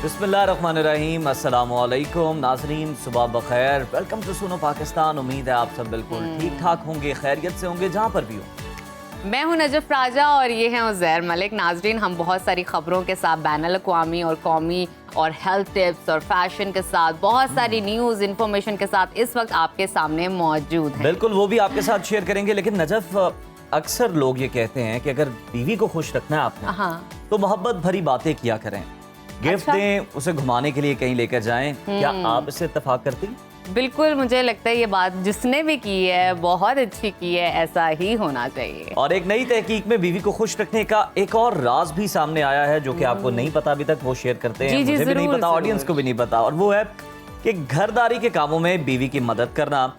बिस्मिल्लाहिर्रहमानिर्रहीम, अस्सलामुअलैकुम नाज़रीन, सुबह बखैर। वेलकम टू सुनो पाकिस्तान। उम्मीद है आप सब बिल्कुल ठीक ठाक होंगे, खैरियत से होंगे जहाँ पर भी हो। मैं हूं नजफ राजा और ये हैं उज़ैर मलिक। नाज़रीन, हम बहुत सारी खबरों के साथ बैनुल अक़वामी और कौमी और हेल्थ टिप्स और फैशन के साथ बहुत सारी न्यूज़ इन्फॉर्मेशन के साथ इस वक्त आपके सामने मौजूद हैं। बिल्कुल, वो भी आपके साथ शेयर करेंगे। लेकिन नजफ, अक्सर लोग ये कहते हैं कि अगर बीवी को खुश रखना है आपने, हाँ। तो मोहब्बत भरी बातें किया करें, गिफ्ट अच्छा। दें, उसे घुमाने के लिए कहीं लेकर जाएं। क्या आप इससे इत्तेफाक करती? बिल्कुल, मुझे लगता है ये बात जिसने भी की है बहुत अच्छी की है, ऐसा ही होना चाहिए। और एक नई तहकीक में बीवी को खुश रखने का एक और राज भी सामने आया है जो कि आपको नहीं पता अभी तक, वो शेयर करते हैं। जी, मुझे भी नहीं जरूर, पता, ऑडियंस को भी नहीं पता, और वो है कि घरदारी के कामों में बीवी की मदद करना।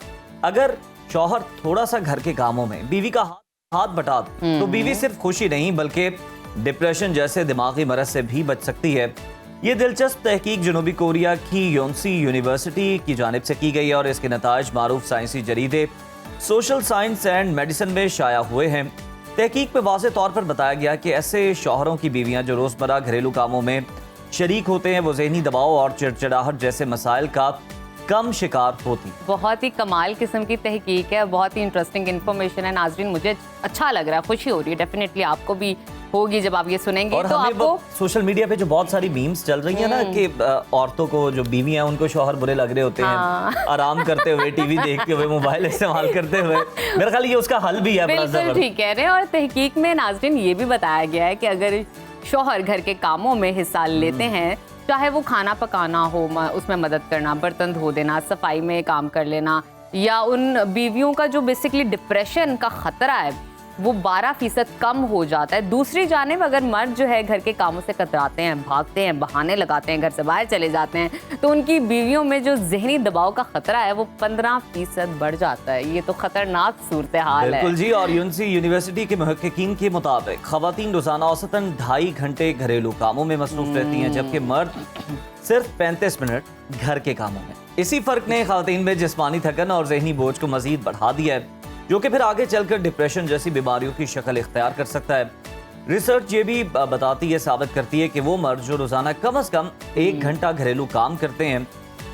अगर शौहर थोड़ा सा घर के कामों में बीवी का हाथ बटा दे तो बीवी सिर्फ खुशी नहीं बल्कि डिप्रेशन जैसे दिमागी मरज से भी बच सकती है। ये दिलचस्प तहकीक जनूबी कोरिया की योनसी यूनिवर्सिटी की जानिब से की गई है और इसके नताइज मारूफ साइंसी जरीदे सोशल साइंस एंड मेडिसिन में शाया हुए हैं। तहकीक में वाज़ेह तौर पर बताया गया कि ऐसे शौहरों की बीवियां जो रोज़मर्रा घरेलू कामों में शरीक होते हैं, वो ज़हनी दबाव और चिड़चिड़ाहट जैसे मसाइल का कम शिकार होती। बहुत ही कमाल किस्म की तहकीक है, बहुत ही इंटरेस्टिंग इन्फॉर्मेशन है। नाज़रीन, मुझे अच्छा लग रहा है, खुशी हो रही है। डेफिनेटली आपको भी होगी जब आप ये सुनेंगे। और तो आपको सोशल मीडिया पे जो बहुत सारी मीम्स चल रही है ना कि औरतों को, जो बीवी हैं, उनको शौहर बुरे लग रहे होते हैं आराम करते हुए, टीवी देखते हुए, मोबाइल इस्तेमाल करते हुए। मेरे ख्याल ये उसका हल भी है। बिल्कुल ठीक कह रहे हैं। और तहकीक में नाज़रीन ये भी बताया गया है कि अगर शौहर घर के कामों में हिस्सा लेते हैं, चाहे वो खाना पकाना हो, उसमें मदद करना, बर्तन धो देना, सफाई में काम कर लेना, या उन बीवियों का जो बेसिकली डिप्रेशन का खतरा है वो 12% कम हो जाता है। दूसरी जानिब अगर मर्द जो है घर के कामों से कतराते हैं, भागते हैं, बहाने लगाते हैं, घर से बाहर चले जाते हैं, तो उनकी बीवियों में जो जहनी दबाव का खतरा है वो 15% बढ़ जाता है। ये तो खतरनाक सूरत हाल है। बिल्कुल जी। और यूनिवर्सिटी यूनिवर्सिटी के मुहक्किकीन के मुताबिक खवातीन रोजाना औसतन 2.5 घंटे घरेलू कामों में मसरूफ रहती हैं, जबकि मर्द सिर्फ 35 मिनट घर के कामों में। इसी फर्क ने खवातीन में जिस्मानी थकन और जहनी बोझ को मजीद बढ़ा दिया है, जो कि फिर आगे चलकर डिप्रेशन जैसी बीमारियों की शक्ल इख्तियार कर सकता है। रिसर्च ये भी बताती है, साबित करती है कि वो मर्द जो रोजाना कम से कम 1 घंटा घरेलू काम करते हैं,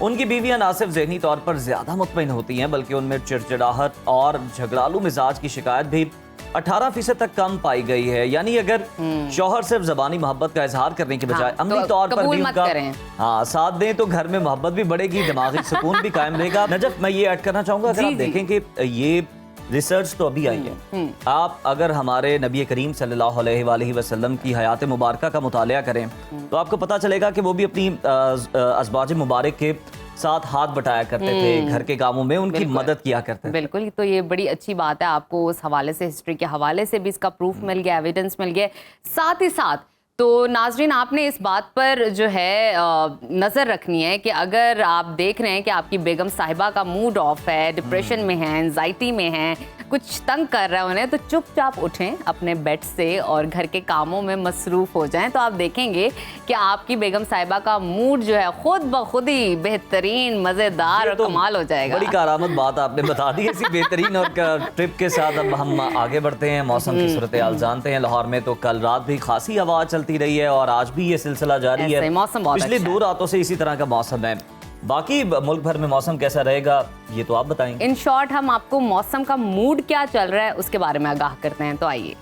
उनकी बीवियां ना सिर्फ ज़हनी तौर पर ज्यादा मुतमईन होती हैं, बल्कि उनमें चिड़चिड़ाहट और झगड़ालू मिजाज की शिकायत भी 18% तक कम पाई गई है। यानी अगर शौहर सिर्फ जबानी मोहब्बत का इजहार करने के बजाय अमली तौर पर भी उनका साथ दें, तो घर में मोहब्बत भी बढ़ेगी, दिमागी सुकून भी कायम रहेगा। नजफ, मैं ये ऐड करना चाहूंगा, अगर आप देखें कि ये रिसर्च तो अभी आई है, आप अगर हमारे नबी करीम सल्लल्लाहु अलैहि वसल्लम की हयात मुबारका का मुतालिया करें तो आपको पता चलेगा कि वो भी अपनी अज़वाज मुबारक के साथ हाथ बटाया करते थे, घर के कामों में उनकी मदद किया करते थे। बिल्कुल, तो ये बड़ी अच्छी बात है। आपको उस हवाले से, हिस्ट्री के हवाले से भी इसका प्रूफ मिल गया, एविडेंस मिल गया। साथ ही साथ तो नाजरीन, आपने इस बात पर जो है नज़र रखनी है कि अगर आप देख रहे हैं कि आपकी बेगम साहिबा का मूड ऑफ है, डिप्रेशन में है, एंजाइटी में है, कुछ तंग कर रहा है उन्हें, तो चुपचाप उठें अपने बेड से और घर के कामों में मसरूफ़ हो जाएं। तो आप देखेंगे कि आपकी बेगम साहिबा का मूड जो है खुद ब खुद ही बेहतरीन, मज़ेदार और कमाल हो जाएगा। बड़ी कारामत बात आपने बता दी इसी बेहतरीन और ट्रिप के साथ। अब हम आगे बढ़ते हैं, मौसम की सूरत हाल जानते हैं। लाहौर में तो कल रात भी खासी हवा चलती रही है और आज भी ये सिलसिला जारी है। मौसम पिछले 2 रातों से इसी तरह का मौसम है। बाकी मुल्क भर में मौसम कैसा रहेगा ये तो आप बताएंगे। इन शॉर्ट हम आपको मौसम का मूड क्या चल रहा है उसके बारे में आगाह करते हैं, तो आइए।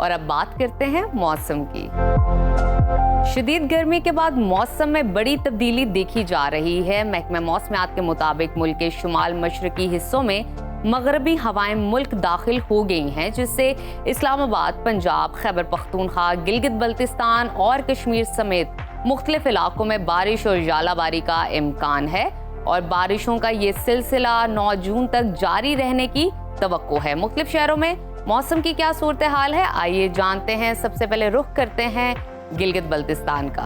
और अब बात करते हैं मौसम की। शदीद गर्मी के बाद मौसम में बड़ी तब्दीली देखी जा रही है। महकमा मौसमियात के मुताबिक मुल्क के शुमाल मशरकी हिस्सों में मगरबी हवाएं मुल्क दाखिल हो गई हैं, जिससे इस्लामाबाद, पंजाब, खैबर पख्तूनख्वा, गिलगित बल्तिस्तान और कश्मीर समेत मुख्तलिफ इलाकों में बारिश और जालाबारी का इम्कान है और बारिशों का ये सिलसिला 9 जून तक जारी रहने की तवक्को है। मुख्तलिफ शहरों में मौसम की क्या सूरत हाल है, आइए जानते हैं। सबसे पहले रुख करते हैं गिलगित बल्तिस्तान का,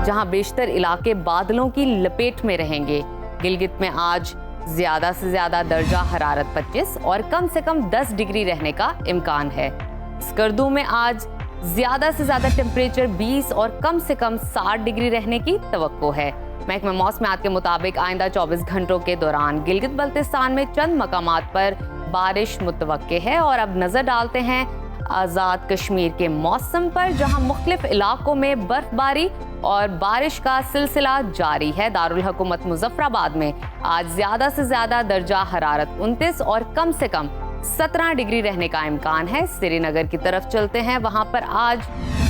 जहां बेशतर इलाके बादलों की लपेट में रहेंगे। गिलगित में आज ज्यादा से ज्यादा दर्जा हरारत 25 और कम से कम 10 डिग्री रहने का इम्कान है। स्कर्दू में आज ज्यादा से ज्यादा टेम्परेचर 20 और कम से कम 60 डिग्री रहने की तवक्को है। महकमा मौसमियात के मुताबिक आइंदा 24 घंटों के दौरान गिलगित बल्तिस्तान में चंद मकामात पर बारिश मुतवक्के है। और अब नजर डालते हैं आज़ाद कश्मीर के मौसम पर, जहां मुख्तलिफ इलाकों में बर्फबारी और बारिश का सिलसिला जारी है। दारुल हुकूमत मुजफ्फराबाद में आज ज्यादा से ज्यादा दर्जा हरारत 29 और कम से कम 17 डिग्री रहने का इम्कान है। श्रीनगर की तरफ चलते हैं, वहां पर आज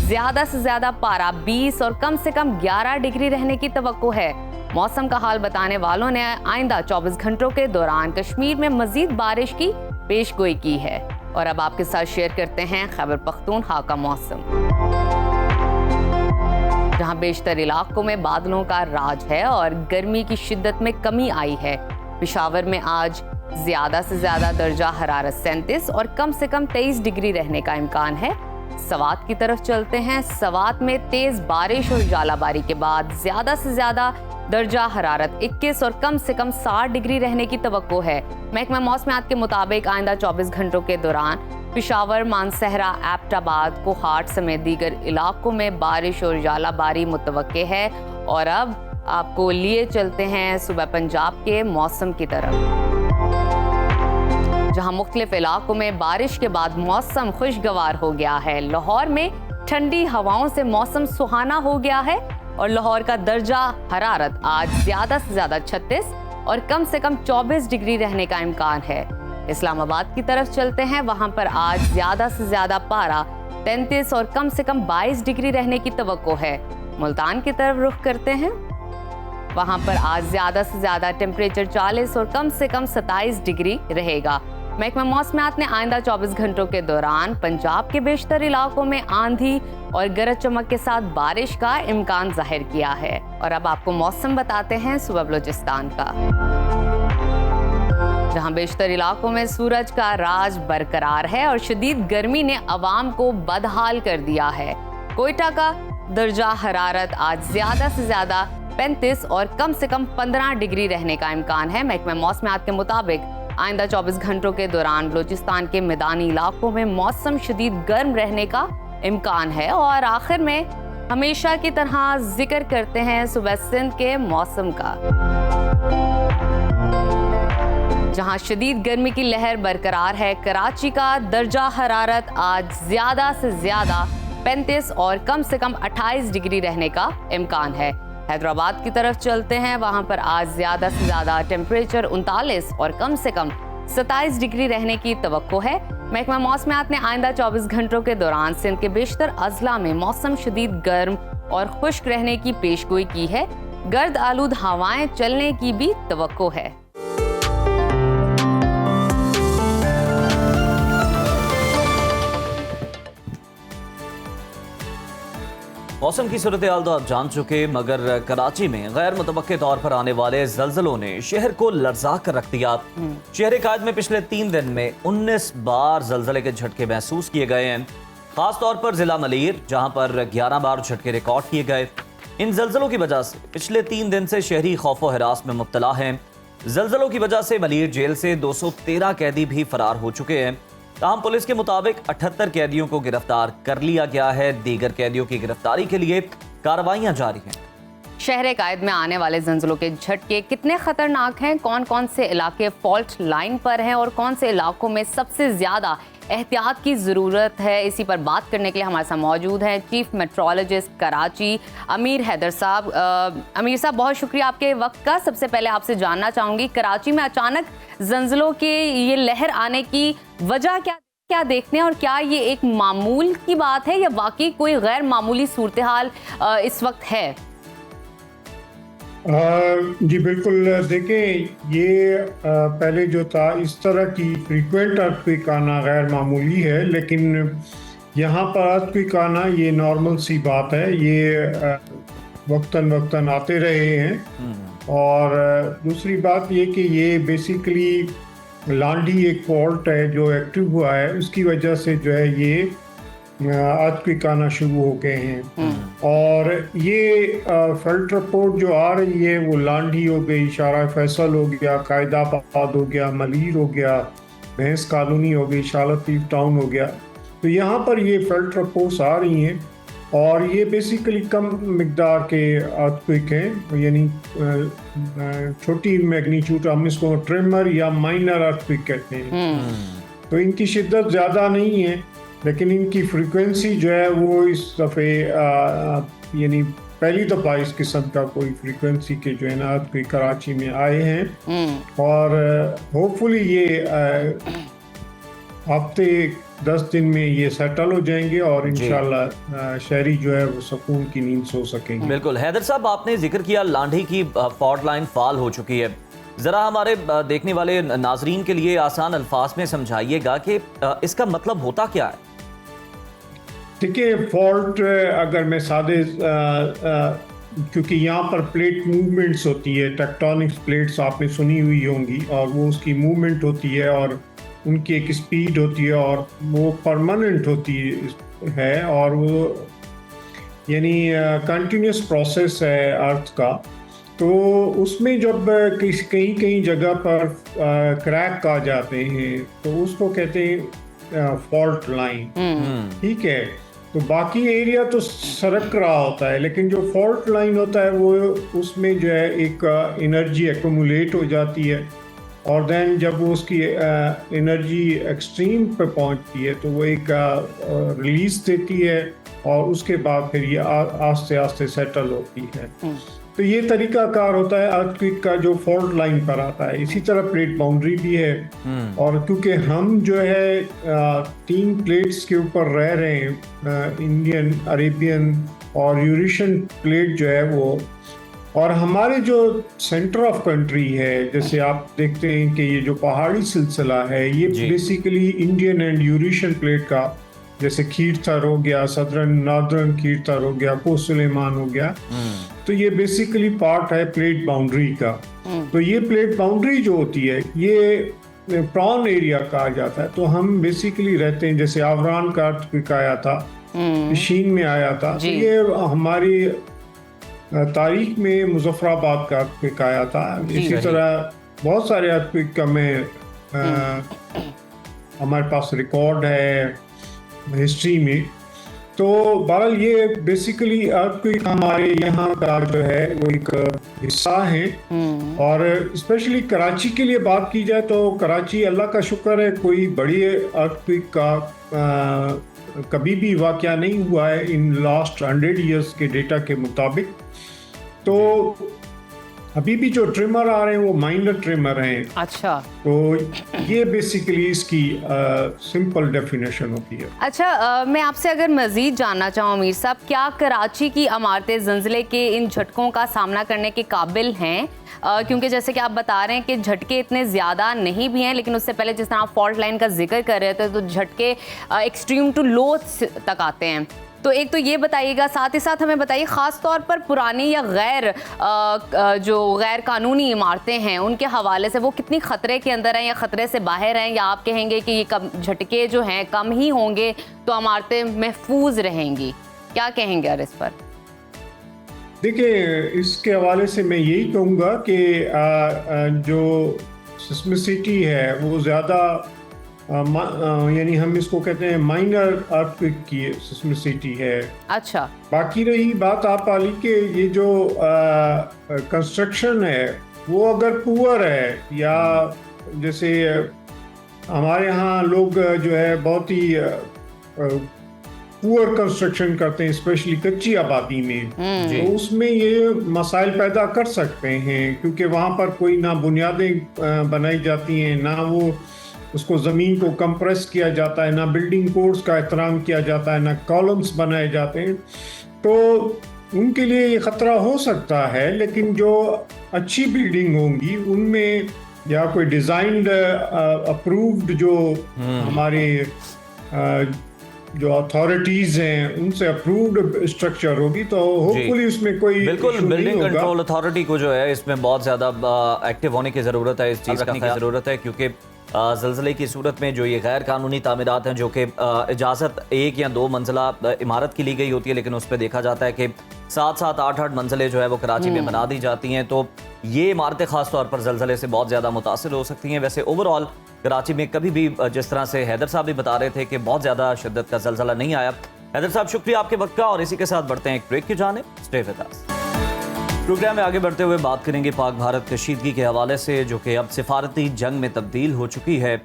ज्यादा से ज्यादा पारा 20 और कम से कम 11 डिग्री रहने की तवक्को है। मौसम का हाल बताने वालों ने आइंदा 24 घंटों के दौरान कश्मीर में मजीद बारिश की पेशगोई की है। और अब आपके साथ शेयर करते हैं खैबर पख्तूनख्वा का मौसम, जहां बेशतर इलाकों में बादलों का राज है और गर्मी की शिद्दत में कमी आई है। पेशावर में आज ज्यादा से ज्यादा दर्जा हरारत 37 और कम से कम 23 डिग्री रहने का इम्कान है। सवात की तरफ चलते हैं, सवात में तेज बारिश और जालाबारी के बाद ज्यादा से ज्यादा दर्जा हरारत 21 और कम से कम 60 डिग्री रहने की तवक्को है। महकमा मौसमियात के मुताबिक आइंदा 24 घंटों के दौरान पेशावर, मानसहरा, एबटाबाद, कोहाट समेत दीगर इलाकों में बारिश और जालाबारी मुतवक्के है। और अब आपको लिए चलते हैं सुबह पंजाब के मौसम की तरफ, जहां मुख्तलिफ इलाकों में बारिश के बाद मौसम खुशगवार हो गया है। लाहौर में ठंडी हवाओं से मौसम सुहाना हो गया है और लाहौर का दर्जा हरारत आज ज्यादा से ज्यादा 36 और कम से कम 24 डिग्री रहने का इम्कान है। इस्लामाबाद की तरफ चलते हैं, वहां पर आज ज्यादा से ज्यादा पारा 33 और कम से कम 22 डिग्री रहने की तवक्को है। मुल्तान की तरफ रुख करते हैं, वहां पर आज ज्यादा से ज्यादा टेम्परेचर 40 और कम से कम 27 डिग्री रहेगा। महकमा मौसमियात ने आइंदा 24 घंटों के दौरान पंजाब के बेशतर इलाकों में आंधी और गरज चमक के साथ बारिश का इम्कान जाहिर किया है। और अब आपको मौसम बताते हैं सुबह बलूचिस्तान का, जहां बेशतर इलाकों में सूरज का राज बरकरार है और शदीद गर्मी ने अवाम को बदहाल कर दिया है। कोयटा का दर्जा हरारत आज ज्यादा से ज्यादा 35 और कम से कम 15 डिग्री रहने का इम्कान है। महकमा मौसमियात के मुताबिक आइंदा 24 घंटों के दौरान बलूचिस्तान के मैदानी इलाकों में मौसम शदीद गर्म रहने का इम्कान है। और आखिर में हमेशा की तरह जिक्र करते हैं सुबह सिंध के मौसम का, जहां शदीद गर्मी की लहर बरकरार है। कराची का दर्जा हरारत आज ज्यादा से ज्यादा 35 और कम से कम 28 डिग्री रहने का इम्कान है। हैदराबाद की तरफ चलते हैं, वहां पर आज ज्यादा से ज्यादा टेम्परेचर 39 और कम से कम 27 डिग्री रहने की तवक्को है। महकमा मौसमियात ने आइंदा 24 घंटों के दौरान सिंध के बेशतर अजला में मौसम शदीद गर्म और खुश्क रहने की पेशगोई की है। गर्द आलूद हवाएं चलने की भी तवक्को है। मौसम की सूरत हाल तो आप जान चुके, मगर कराची में गैर मुतवक्के तौर पर आने वाले जल्जलों ने शहर को लर्जा कर रख दिया। शहर कायद में पिछले 3 दिन में 19 बार जल्जले के झटके महसूस किए गए हैं। खास तौर पर जिला मलीर, जहां पर 11 बार झटके रिकॉर्ड किए गए। इन जल्जलों की वजह से पिछले 3 दिन से शहरी खौफ व हिरास में मुब्तला हैं। जल्जलों की वजह से मलीर जेल से 213 कैदी भी फरार हो चुके हैं। ताहम पुलिस के मुताबिक 78 कैदियों को गिरफ्तार कर लिया गया है। दीगर कैदियों की गिरफ्तारी के लिए कार्रवाइयां जारी हैं। शहर कायद में आने वाले जल्जलों के झटके कितने खतरनाक हैं, कौन कौन से इलाके फॉल्ट लाइन पर हैं और कौन से इलाकों में सबसे ज्यादा एहतियात की ज़रूरत है, इसी पर बात करने के लिए हमारे साथ मौजूद हैं चीफ मेट्रोलॉजिस्ट कराची अमीर हैदर साहब। अमीर साहब, बहुत शुक्रिया आपके वक्त का। सबसे पहले आपसे जानना चाहूँगी, कराची में अचानक जल्जलों के ये लहर आने की वजह क्या देखने और क्या ये एक मामूल की बात है या वाकई कोई गैर मामूली सूरत हाल इस वक्त है? जी बिल्कुल, देखें ये पहले जो था इस तरह की फ्रीक्वेंट अर्थक्वेक आना गैर मामूली है, लेकिन यहाँ पर अर्थक्वेक आना ये नॉर्मल सी बात है। ये वक्तन वक्तन आते रहे हैं। और दूसरी बात ये कि ये बेसिकली लांडी एक फॉल्ट है जो एक्टिव हुआ है, उसकी वजह से जो है ये अर्थक्वेक आना शुरू हो गए हैं। और ये फल्ट रिपोर्ट जो आ रही है वो लांडी हो गई, शारा फैसल हो गया, कायदाबाद हो गया, मलीर हो गया, भैंस कॉलोनी हो गई, शाह लतीफ टाउन हो गया। तो यहाँ पर ये फल्ट रिपोर्ट्स आ रही हैं और ये बेसिकली कम मिकदार के अर्थक्वेक हैं, यानी छोटी मैग्नीट्यूड, हम इसको ट्रेमर या माइनर अर्थक्वेक कहते हैं। तो इनकी शिद्दत ज़्यादा नहीं है, लेकिन इनकी फ्रीक्वेंसी जो है वो इस दफ़े यानी पहली दफ़ा इस किस्म का कोई फ्रीक्वेंसी के जो है ना अर्थक्वेक कराची में आए हैं। और होपफुली ये हफ्ते 10 दिन में ये सेटल हो जाएंगे और इंशाल्लाह शहरी जो है वो सुकून की नींद सो सकेंगे। बिल्कुल। हैदर साहब, आपने जिक्र किया लांढी की फॉल्ट लाइन फाल हो चुकी है, ज़रा हमारे देखने वाले नाजरीन के लिए आसान अल्फाज में समझाइएगा कि इसका मतलब होता क्या है? देखिए, फॉल्ट अगर मैं सादे क्योंकि यहाँ पर प्लेट मूवमेंट्स होती है, टेक्टोनिक्स प्लेट्स आपने सुनी हुई होंगी, और वो उसकी मूवमेंट होती है और उनकी एक स्पीड होती है और वो परमानेंट होती है और वो यानी कंटिन्यूस प्रोसेस है अर्थ का। तो उसमें जब कहीं कहीं जगह पर क्रैक आ जाते हैं तो उसको कहते हैं फॉल्ट लाइन। ठीक है, तो बाकी एरिया तो सरक रहा होता है, लेकिन जो फॉल्ट लाइन होता है वो उसमें जो है एक एनर्जी एक्यूमुलेट हो जाती है, और देन जब वो उसकी एनर्जी एक्सट्रीम पे पहुंचती है तो वो एक रिलीज देती है और उसके बाद फिर ये आस्ते आस्ते सेटल होती है। तो ये तरीकाकार होता है अर्थक्वेक का जो फॉल्ट लाइन पर आता है। इसी तरह प्लेट बाउंड्री भी है, और क्योंकि हम जो है 3 प्लेट्स के ऊपर रह रहे हैं, इंडियन, अरेबियन और यूरेशियन प्लेट जो है वो, और हमारे जो सेंटर ऑफ कंट्री है, जैसे आप देखते हैं कि ये जो पहाड़ी सिलसिला है ये basically Indian and Eurasian plate का, जैसे खीर थर हो गया, सदर्न नॉर्दर्न खीर थर हो गया, कोस्ट सुलेमान हो गया, तो ये बेसिकली पार्ट है प्लेट बाउंड्री का। तो ये प्लेट बाउंड्री जो होती है ये प्रॉन एरिया कहा जाता है। तो हम बेसिकली रहते हैं, जैसे आवरान का अर्थक्वेक आया था, शीन में आया था, तो ये हमारी तारीख में मुजफ्फराबाद का अर्थक्वेक आया था। इसी तरह बहुत सारे अर्थक्वेक का हमारे पास रिकॉर्ड है हिस्ट्री में। तो बहरहाल ये बेसिकली अर्थक्वेक हमारे यहाँ का जो है वो एक हिस्सा है। और स्पेशली कराची के लिए बात की जाए तो कराची, अल्लाह का शुक्र है, कोई बड़ी अर्थक्वेक का कभी भी वाक़या नहीं हुआ है इन लास्ट 100 ईयर्स के डेटा के मुताबिक। तो अभी भी जो ट्रिमर आ रहे हैं वो माइनर ट्रिमर हैं। अच्छा, तो ये बेसिकली इसकी सिंपल डेफिनेशन होती है। अच्छा, मैं आपसे अगर मजीद जानना चाहूँ अमीर साहब, क्या कराची की इमारतें ज़लज़ले के इन झटकों का सामना करने के काबिल हैं? क्योंकि जैसे कि आप बता रहे हैं कि झटके इतने ज़्यादा नहीं भी हैं, लेकिन उससे पहले जिस तरह आप फॉल्ट लाइन का जिक्र कर रहे थे तो झटके एक्सट्रीम टू लो तक आते हैं। तो एक तो ये बताइएगा, साथ ही साथ हमें बताइए ख़ास तौर पर पुरानी या जो गैर कानूनी इमारतें हैं उनके हवाले से वो कितनी ख़तरे के अंदर हैं या ख़तरे से बाहर हैं, या आप कहेंगे कि ये कम झटके जो हैं कम ही होंगे तो इमारतें महफूज रहेंगी? क्या कहेंगे यार इस पर? देखिए, इसके हवाले से मैं यही कहूँगा कि जो सिस्मिसिटी है वो ज़्यादा यानी हम इसको कहते हैं माइनर अर्थक्वेक की सिस्मिसिटी है। अच्छा, बाकी रही बात आप वाली के ये जो कंस्ट्रक्शन है वो अगर पुअर है, या जैसे हमारे यहाँ लोग जो है बहुत ही पुअर कंस्ट्रक्शन करते हैं, स्पेशली कच्ची आबादी में, तो उसमें ये मसाइल पैदा कर सकते हैं, क्योंकि वहाँ पर कोई ना बुनियादें बनाई जाती हैं, ना वो उसको ज़मीन को कंप्रेस किया जाता है, ना बिल्डिंग कोड्स का एहतराम किया जाता है, ना कॉलम्स बनाए जाते हैं। तो उनके लिए ये ख़तरा हो सकता है। लेकिन जो अच्छी बिल्डिंग होंगी उनमें, या कोई डिज़ाइंड अप्रूव्ड जो हमारे जो अथॉरिटीज़ हैं उनसे अप्रूव्ड स्ट्रक्चर होगी, तो होपफुली उसमें कोई बिल्कुल बिल्डिंग कंट्रोल अथॉरिटी को जो है इसमें बहुत ज़्यादा एक्टिव होने की ज़रूरत है, इस चीज़ का ज़रूरत है, क्योंकि ज़लज़ले की सूरत में जो ये गैर कानूनी तामीरात हैं, जो कि इजाज़त 1 या 2 मंजिला इमारत की ली गई होती है, लेकिन उस पर देखा जाता है कि 7-7, 8-8 मंजिलें जो है वो कराची में बना दी जाती हैं, तो ये इमारतें ख़ास तौर पर ज़लज़ले से बहुत ज़्यादा मुतासिर हो सकती हैं। वैसे ओवरऑल कराची में कभी भी, जिस तरह से हैदर साहब भी बता रहे थे कि बहुत ज़्यादा शिद्दत का ज़लज़ला नहीं आया, हैदर साहब, शुक्रिया आपके वक्त का, और इसी के साथ बढ़ते हैं एक ब्रेक की जानिब। Stay with us. प्रोग्राम में आगे बढ़ते हुए बात करेंगे पाक भारत कशीदगी के हवाले से, जो कि अब सिफारती जंग में तब्दील हो चुकी है।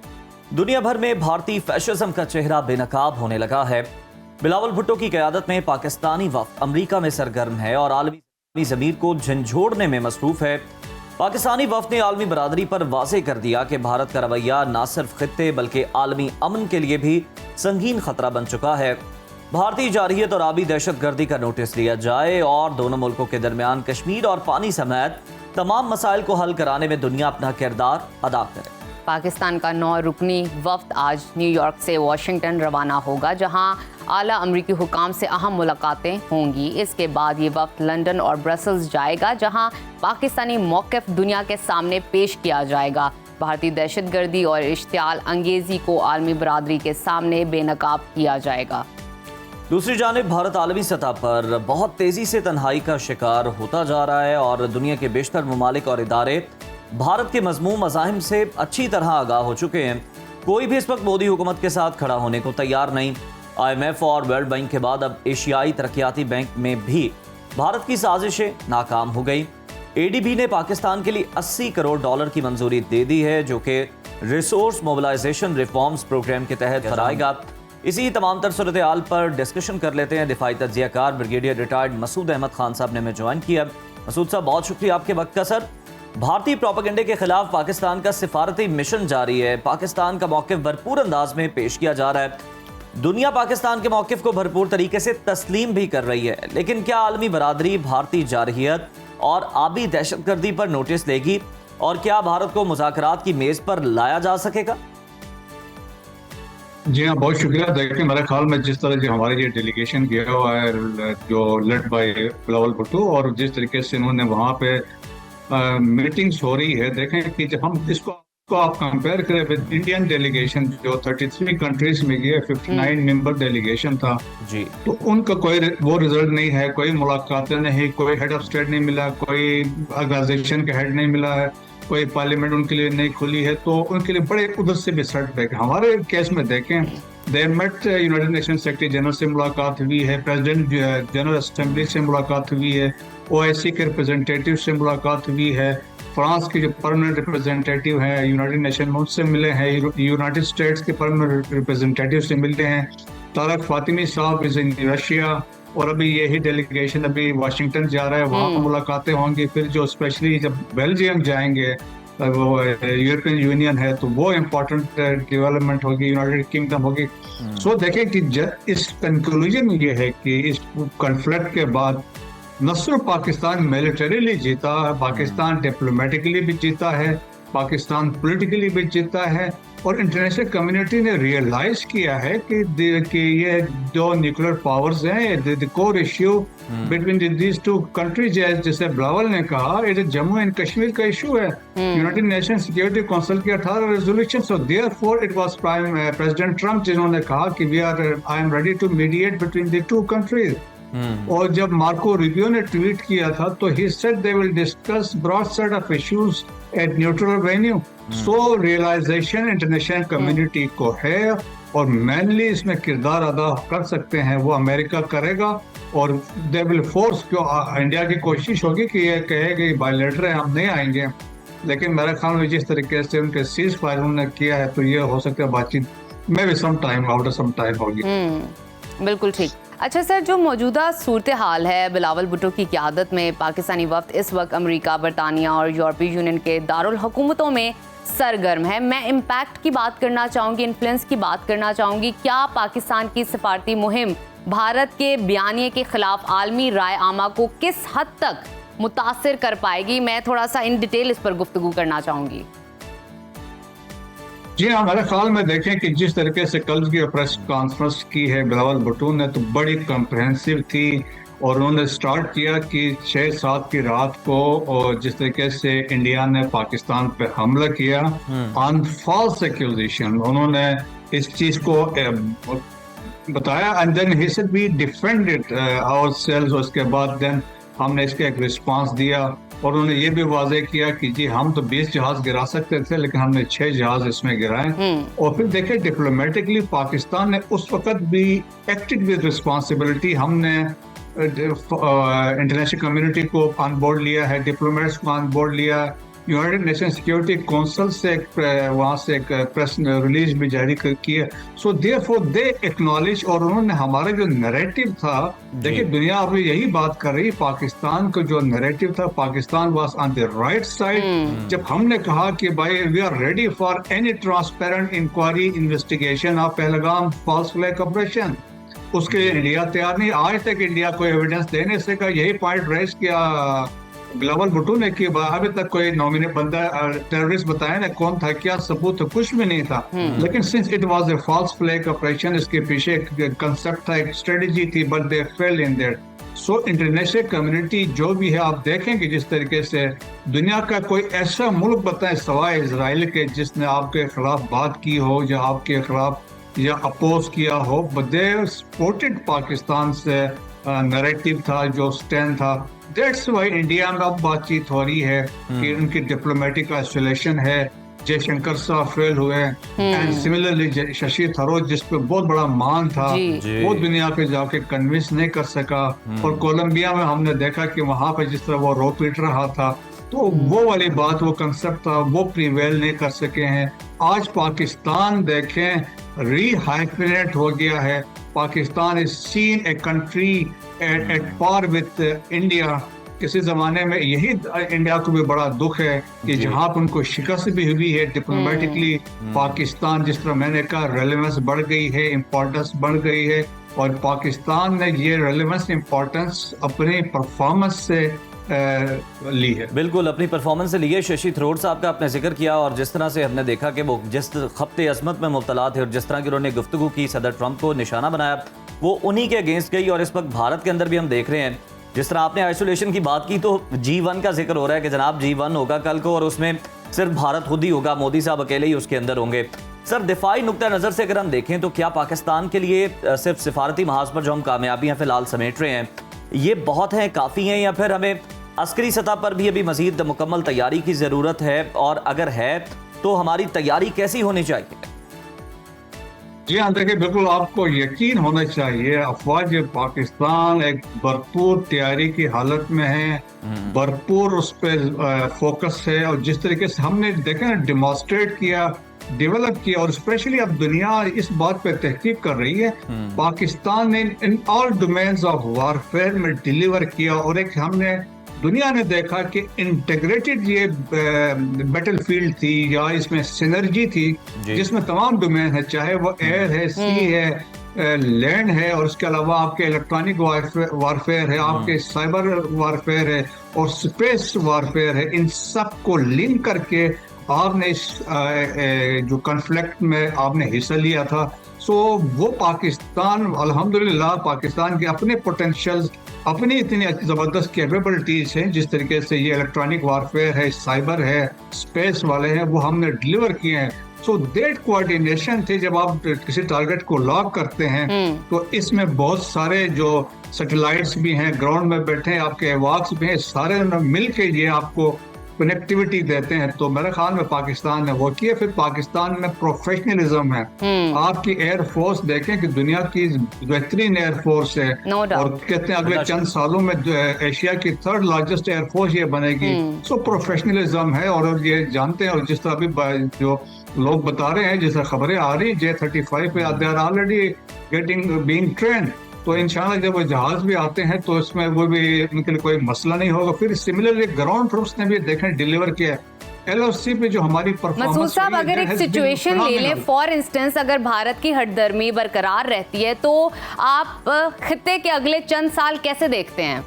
दुनिया भर में भारतीय फैशिज्म का चेहरा बेनकाब होने लगा है। बिलावल भुट्टो की क़यादत में पाकिस्तानी वफ़द अमरीका में सरगर्म है और आलमी ज़मीर को झंझोड़ने में मसरूफ़ है। पाकिस्तानी वफ़द ने आलमी बरादरी पर वाज़ेह कर दिया कि भारत का रवैया न सिर्फ खित्ते बल्कि आलमी अमन के लिए भी संगीन खतरा बन चुका है। भारतीय जारहियत और आबी दहशतगर्दी का नोटिस लिया जाए और दोनों मुल्कों के दरमियान कश्मीर और पानी समेत तमाम मसाइल को हल कराने में दुनिया अपना किरदार अदा करे। पाकिस्तान का 9 रुकनी वफ़द आज न्यूयॉर्क से वाशिंगटन रवाना होगा, जहां आला अमरीकी हुकाम से अहम मुलाकातें होंगी। इसके बाद ये वफ़द लंदन और ब्रसल्स जाएगा, जहां पाकिस्तानी मौक़िफ़ दुनिया के सामने पेश किया जाएगा। भारतीय दहशतगर्दी और इश्तियाल अंगेज़ी को आलमी बरादरी के सामने बेनकाब किया जाएगा। दूसरी जानिब भारत आलमी सतह पर बहुत तेज़ी से तन्हाई का शिकार होता जा रहा है और दुनिया के बेशतर ममालिक और इदारे भारत के मज़मूम मज़ाहिम से अच्छी तरह आगाह हो चुके हैं। कोई भी इस वक्त मोदी हुकूमत के साथ खड़ा होने को तैयार नहीं। IMF और वर्ल्ड बैंक के बाद अब एशियाई तरक्याती बैंक में भी भारत की साजिशें नाकाम हो गई। ADB ने पाकिस्तान के लिए $80 करोड़ की मंजूरी दे दी है, जो कि रिसोर्स मोबिलाइजेशन रिफॉर्म्स प्रोग्राम के तहत कराएगा। इसी तमाम तर सूरत हाल पर डिस्कशन कर लेते हैं। दिफाई तज्जियाकार ब्रिगेडियर रिटायर्ड मसूद अहमद खान साहब ने हमें ज्वाइन किया। मसूद साहब, बहुत शुक्रिया आपके वक्त का। सर, भारतीय प्रोपेगेंडे के खिलाफ पाकिस्तान का सिफारती मिशन जारी है। पाकिस्तान का मौक़िफ़ भरपूर अंदाज में पेश किया जा रहा है। दुनिया पाकिस्तान के मौक़िफ़ को भरपूर तरीके से तस्लीम भी कर रही है, लेकिन क्या आलमी बरादरी भारतीय जारहियत और आबी दहशतगर्दी पर नोटिस लेगी और क्या भारत को मुज़ाकरात की मेज़ पर लाया जा सकेगा? जी हाँ, बहुत शुक्रिया। देखिए, मेरे ख्याल में जिस तरह जो हमारे ये डेलीगेशन गया हुआ है, जो लेड बाय बिलावल भुट्टो, और जिस तरीके से उन्होंने वहाँ पे मीटिंग्स हो रही है, देखें कि जब हम इसको आप कंपेयर करें विद इंडियन डेलीगेशन जो 33 कंट्रीज में गया, 59 मेंबर डेलीगेशन था जी, तो उनका कोई वो रिजल्ट नहीं है, कोई मुलाकातें नहीं, कोई हेड ऑफ स्टेट नहीं मिला, कोई ऑर्गेनाइजेशन का हेड नहीं मिला है, कोई पार्लियामेंट उनके लिए नहीं खुली है, तो उनके लिए बड़े उधर से भी सेटबैक। हमारे केस में देखें, they met United Nation Secretary General से मुलाकात हुई है, प्रेसिडेंट जनरल असेंबली से मुलाकात हुई है, OIC के रिप्रेजेंटेटिव से मुलाकात हुई है, फ्रांस के जो परमानेंट रिप्रेजेंटेटिव हैं यूनाइटेड नेशन में उनसे मिले हैं, यूनाइटेड स्टेट्स के परमानेंट रिप्रेजेंटेटिव से मिलते हैं, तारक फातिमी साहब इज इन रशिया, और अभी यही डेलीगेशन अभी वाशिंगटन जा रहा है, वहाँ पर मुलाकातें होंगी। फिर जो स्पेशली जब बेल्जियम जाएंगे, वो यूरोपियन यूनियन है, तो वो इम्पोर्टेंट डेवलपमेंट होगी, यूनाइटेड किंगडम होगी। सो देखें कि इस कंक्लूजन ये है कि इस कॉन्फ्लिक्ट के बाद न सिर्फ पाकिस्तान मिलिटरीली जीता है, पाकिस्तान डिप्लोमेटिकली भी जीता है, पाकिस्तान पॉलिटिकली भी जीता है, और इंटरनेशनल कम्युनिटी ने रियलाइज किया है कि ये जो न्यूक्लियर पावर्स हैं, the core issue between these two countries, जैसे बिलावल ने कहा, ये जम्मू एंड कश्मीर का इशू है। यूनाइटेड नेशन सिक्योरिटी काउंसिल की 18 resolution, so therefore it was President Trump जिन्होंने कहा कि I am ready to mediate between the two countries. और जब मार्को रूबियो ने ट्वीट किया था, तो he said they will discuss broad set of issues at neutral venue. So realization international community को है, और मेनली इसमें किरदार अदा कर सकते हैं वो अमेरिका करेगा, और दे विल फोर्स, क्यों इंडिया की कोशिश होगी कि ये कहे कि बायलैटरल है, हम नहीं आएंगे, लेकिन मेरे ख्याल में जिस तरीके से उनके सीज फायर उन्होंने किया है, तो ये हो सकता है बातचीत में भी some time after some time होगी। बिल्कुल ठीक। अच्छा सर, जो मौजूदा सूरत हाल है, बिलावल भुट्टो की क़यादत में पाकिस्तानी वफ़द इस वक्त अमेरिका, बरतानिया और यूरोपीय यूनियन के दारुल हुकूमतों में सरगर्म है। मैं इम्पैक्ट की बात करना चाहूँगी, इन्फ्लुएंस की बात करना चाहूँगी। क्या पाकिस्तान की सिफारती मुहिम भारत के बयानिए के खिलाफ आलमी राय आमा को किस हद तक मुतासिर कर पाएगी? मैं थोड़ा सा इन डिटेल इस पर गुफ्तगू करना चाहूँगी। जी हाँ, मेरे ख्याल में देखें कि जिस तरीके से कल की प्रेस कॉन्फ्रेंस की है बिलावल भुट्टो ने, तो बड़ी कम्प्रहेंसिव थी, और उन्होंने स्टार्ट किया कि 6-7 की रात को, और जिस तरीके से इंडिया ने पाकिस्तान पे हमला किया ऑन फॉल्स एक्यूजेशन, उन्होंने इस चीज को बताया, and then he said we defended ourselves. उसके बाद देन हमने इसका एक रिस्पांस दिया, और उन्होंने ये भी वाजे किया कि जी हम तो 20 जहाज गिरा सकते थे लेकिन हमने 6 जहाज इसमें गिराए। और फिर देखे डिप्लोमेटिकली पाकिस्तान ने उस वक्त भी एक्टेड विद रिस्पॉन्सिबिलिटी। हमने इंटरनेशनल कम्युनिटी को ऑन बोर्ड लिया है, डिप्लोमेट्स को ऑन बोर्ड लिया, यूनाइटेड नेशन सिक्योरिटी काउंसिल से वहाँ से एक प्रेस रिलीज भी जारी किया। सो देयरफॉर दे एक्नॉलेज, और उन्होंने हमारा जो नैरेटिव था, देखिए दुनिया अभी यही बात कर रही, पाकिस्तान का जो नैरेटिव था, Pakistan was on the right side. जब हमने कहा कि भाई we are ready for any transparent inquiry investigation of Pahalgam false flag operation, उसके लिए इंडिया तैयार नहीं। आज तक इंडिया कोई एविडेंस देने से का यही पॉइंट रेज किया बिलावल भुट्टो ने कि अभी तक कोई नॉमिनेट बंदा टेररिस्ट बताया ना कौन था, क्या सबूत, कुछ भी नहीं था। लेकिन since it was a false flag operation, इसके पीछे एक कंसेप्ट था, एक स्ट्रेटजी थी, but they failed in that. So international community जो भी है, आप देखेंगे जिस तरीके से दुनिया का कोई ऐसा मुल्क बताए सवाए इजराइल के जिसने आपके खिलाफ बात की हो या आपके खिलाफ या अपोज किया हो, बट दे सपोर्टेड पाकिस्तान से नैरेटिव था, जो स्टैंड था। दैट्स वाई इंडिया में अब बातचीत हो रही है कि उनकी डिप्लोमेटिक आइसोलेशन है। जयशंकर साहब फेल हुए, एंड सिमिलरली शशि थरूर जिस पे बहुत बड़ा मान था, वो दुनिया पे जाके कन्विंस नहीं कर सका। और कोलंबिया में हमने देखा कि वहां पे जिस तरह वो रो पीट रहा था, तो वो वाली बात, वो कंसेप्ट था, वो प्रिवेल नहीं कर सके हैं। आज पाकिस्तान देखें रीहाइफिनेट हो गया है। Pakistan is seen a country at par with India. किसी जमाने में यही इंडिया को भी बड़ा दुख है कि जहां पर उनको शिकस्त भी हुई है डिप्लोमेटिकली, पाकिस्तान जिस तरह मैंने कहा रेलेवेंस बढ़ गई है, इम्पोर्टेंस बढ़ गई है, और पाकिस्तान ने ये रेलेवेंस इम्पोर्टेंस अपनी परफॉर्मेंस से ली है। बिल्कुल अपनी परफॉर्मेंस से ली है। शशि थरूर साहब का आपने जिक्र किया, और जिस तरह से हमने देखा कि वो जिस खप्ते अजमत में मुब्तला थे और जिस तरह की उन्होंने गुफ्तगू की, सदर ट्रंप को निशाना बनाया, वो उन्हीं के अगेंस्ट गई। और इस वक्त भारत के अंदर भी हम देख रहे हैं, जिस तरह आपने आइसोलेशन की बात की, तो G1 का जिक्र हो रहा है कि जनाब G1 होगा कल को, और उसमें सिर्फ भारत खुद ही होगा, मोदी साहब अकेले ही उसके अंदर होंगे। सर, दिफाई नुक्ता नज़र से अगर हम देखें तो क्या पाकिस्तान के लिए सिर्फ सिफारती महाज पर जो हम कामयाबियाँ फिलहाल समेट रहे हैं, ये बहुत हैं, काफ़ी हैं, या फिर हमें अस्करी सतह पर भी अभी मजीद मुकम्मल तैयारी की ज़रूरत है? और अगर है तो हमारी तैयारी कैसी होनी चाहिए? जी हाँ, देखिए बिल्कुल आपको यकीन होना चाहिए, अफवाज पाकिस्तान एक भरपूर तैयारी की हालत में है, भरपूर उस पर फोकस है। और जिस तरीके से हमने देखा ना, डिमॉन्स्ट्रेट किया, डेवलप किया, और स्पेशली अब दुनिया इस बात पे तहकीक कर रही है, पाकिस्तान ने in all domains of warfare में डिलीवर किया। और एक हमने दुनिया ने देखा कि इंटीग्रेटेड ये बैटल फील्ड थी, या इसमें सिनर्जी थी जिसमें तमाम डोमेन है, चाहे वो एयर है, सी है, लैंड है, और उसके अलावा आपके इलेक्ट्रॉनिक वारफेयर है, आपके साइबर वारफेयर है, और स्पेस वारफेयर है। इन सब को लिंक करके आपने इस जो कॉन्फ्लिक्ट में आपने हिस्सा लिया था। सो वो पाकिस्तान, अल्हम्दुलिल्लाह, पाकिस्तान के अपने पोटेंशियल्स, अपनी इतनी जबरदस्त कैपेबिलिटीज हैं, जिस तरीके से ये इलेक्ट्रॉनिक वारफेयर है, साइबर है, स्पेस वाले हैं, वो हमने डिलीवर किए हैं। सो दैट कोऑर्डिनेशन थे, जब आप किसी टारगेट को लॉक करते हैं तो इसमें बहुत सारे जो सैटेलाइट्स भी हैं, ग्राउंड में बैठे हैं, आपके एवाक्स भी हैं, सारे मिल के ये आपको कनेक्टिविटी देते हैं। तो मेरे ख्याल में पाकिस्तान ने वो किया। फिर पाकिस्तान में प्रोफेशनलिज्म है। आपकी एयर फोर्स देखें कि दुनिया की बेहतरीन एयर फोर्स है, और कहते हैं अगले चंद सालों में एशिया की 3rd लार्जेस्ट एयर फोर्स ये बनेगी। सो प्रोफेशनलिज्म है, और ये जानते हैं। और जिस तरह अभी जो लोग बता रहे हैं, जिस तरह खबरें आ रही, J-35 पे they are already getting being trained. तो इंशाल्लाह जब वो जहाज भी आते हैं तो इसमें वो भी उनके लिए कोई मसला नहीं होगा। फिर सिमिलरली ग्राउंड ट्रूप्स ने भी देखें डिलीवर किया LOC पे जो हमारी परफॉर्मेंस। मसूद साहब, अगर एक सिचुएशन ले लें, फॉर इंस्टेंस अगर भारत की हठधर्मी बरकरार रहती है, तो आप खित्ते के अगले चंद साल कैसे देखते हैं?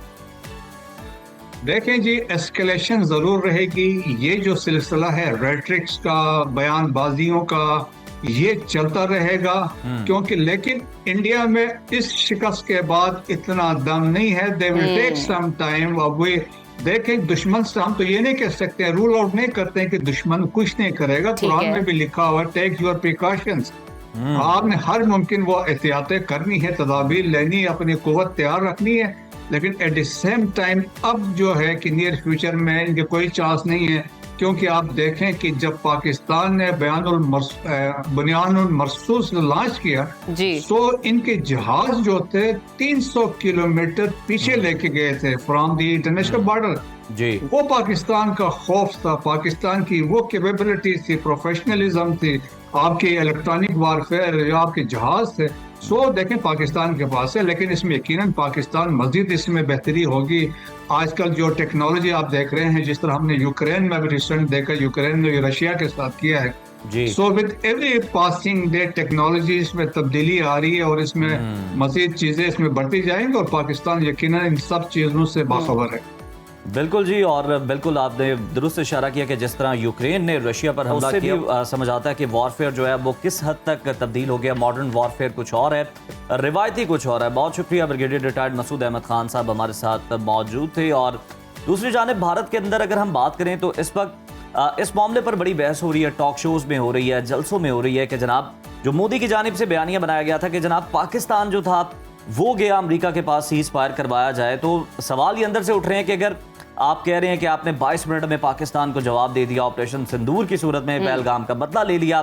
देखें जी, एस्केलेशन जरूर रहेगी। ये जो सिलसिला है रेट्रिक्स का, बयानबाजियों का, ये चलता रहेगा। क्योंकि लेकिन इंडिया में इस शिकस्त के बाद इतना दम नहीं है। They will take some time. अब वे देखें, दुश्मन से हम तो ये नहीं कह सकते, रूल आउट नहीं करते हैं कि दुश्मन कुछ नहीं करेगा। कुरान में भी लिखा हुआ, टेक योर प्रिकॉशंस। आपने हर मुमकिन वो एहतियातें करनी है, तदाबीर लेनी है, अपनी कुव्वत तैयार रखनी है। लेकिन एट द सेम टाइम अब जो है कि नियर फ्यूचर में इनके कोई चांस नहीं है, क्योंकि आप देखें कि जब पाकिस्तान ने बुनियानुल मरसूस लॉन्च किया जी तो इनके जहाज जो थे 300 किलोमीटर पीछे लेके गए थे फ्रॉम द इंटरनेशनल बॉर्डर। जी वो पाकिस्तान का खौफ था, पाकिस्तान की वो कैपेबिलिटी थी, प्रोफेशनलिज्म थी, आपके इलेक्ट्रॉनिक वारफेयर जो आपके जहाज थे, सो देखें पाकिस्तान के पास है। लेकिन इसमें यकीनन पाकिस्तान मजीद इसमें बेहतरी होगी। आजकल जो टेक्नोलॉजी आप देख रहे हैं, जिस तरह हमने यूक्रेन में भी रिसेंट देखा, यूक्रेन ने रशिया के साथ किया है, जी so with every passing day technology इसमें तब्दीली आ रही है और इसमें मजीद चीजें इसमें बढ़ती जाएंगी और पाकिस्तान यकीनन इन सब चीजों से बाखबर है। बिल्कुल जी, और बिल्कुल आपने दुरुस्त इशारा किया कि जिस तरह यूक्रेन ने रशिया पर हमला किया, समझ आता है कि वॉरफेयर जो है वो किस हद तक तब्दील हो गया। मॉडर्न वॉरफेयर कुछ और है, रिवायती कुछ और है। बहुत शुक्रिया, ब्रिगेडियर रिटायर्ड मसूद अहमद खान साहब हमारे साथ मौजूद थे। और दूसरी जानिब भारत के अंदर अगर हम बात करें तो इस वक्त इस मामले पर बड़ी बहस हो रही है, टॉक शोज में हो रही है, जलसों में हो रही है कि जनाब जो मोदी की जानिब से बयानिया बनाया गया था कि जनाब पाकिस्तान जो था वो गया अमेरिका के पास सीज फायर करवाया जाए। तो सवाल ये अंदर से उठ रहे हैं कि अगर आप कह रहे हैं कि आपने 22 मिनट में पाकिस्तान को जवाब दे दिया, ऑपरेशन सिंदूर की सूरत में पहलगाम का बदला ले लिया,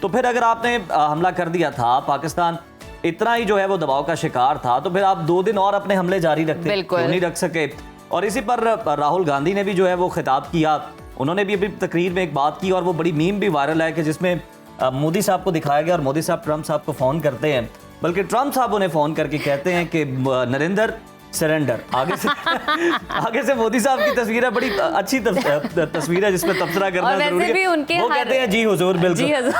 तो फिर अगर आपने हमला कर दिया था, पाकिस्तान इतना ही जो है वो दबाव का शिकार था, तो फिर आप 2 दिन और अपने हमले जारी रखते, क्यों नहीं रख सके। और इसी पर राहुल गांधी ने भी जो है वो खिताब किया, उन्होंने भी अभी तकरीर में एक बात की और वो बड़ी मीम भी वायरल है कि जिसमें मोदी साहब को दिखाया गया और मोदी साहब ट्रंप साहब को फोन करते हैं, बल्कि ट्रंप साहब उन्हें फोन करके कहते हैं कि नरेंद्र सरेंडर। आगे से मोदी साहब की तस्वीर है, बड़ी अच्छी तस्वीर है जिसमें तबसरा करना जरूरी है। वो कहते हैं जी हुजूर, बिल्कुल जी हुजूर।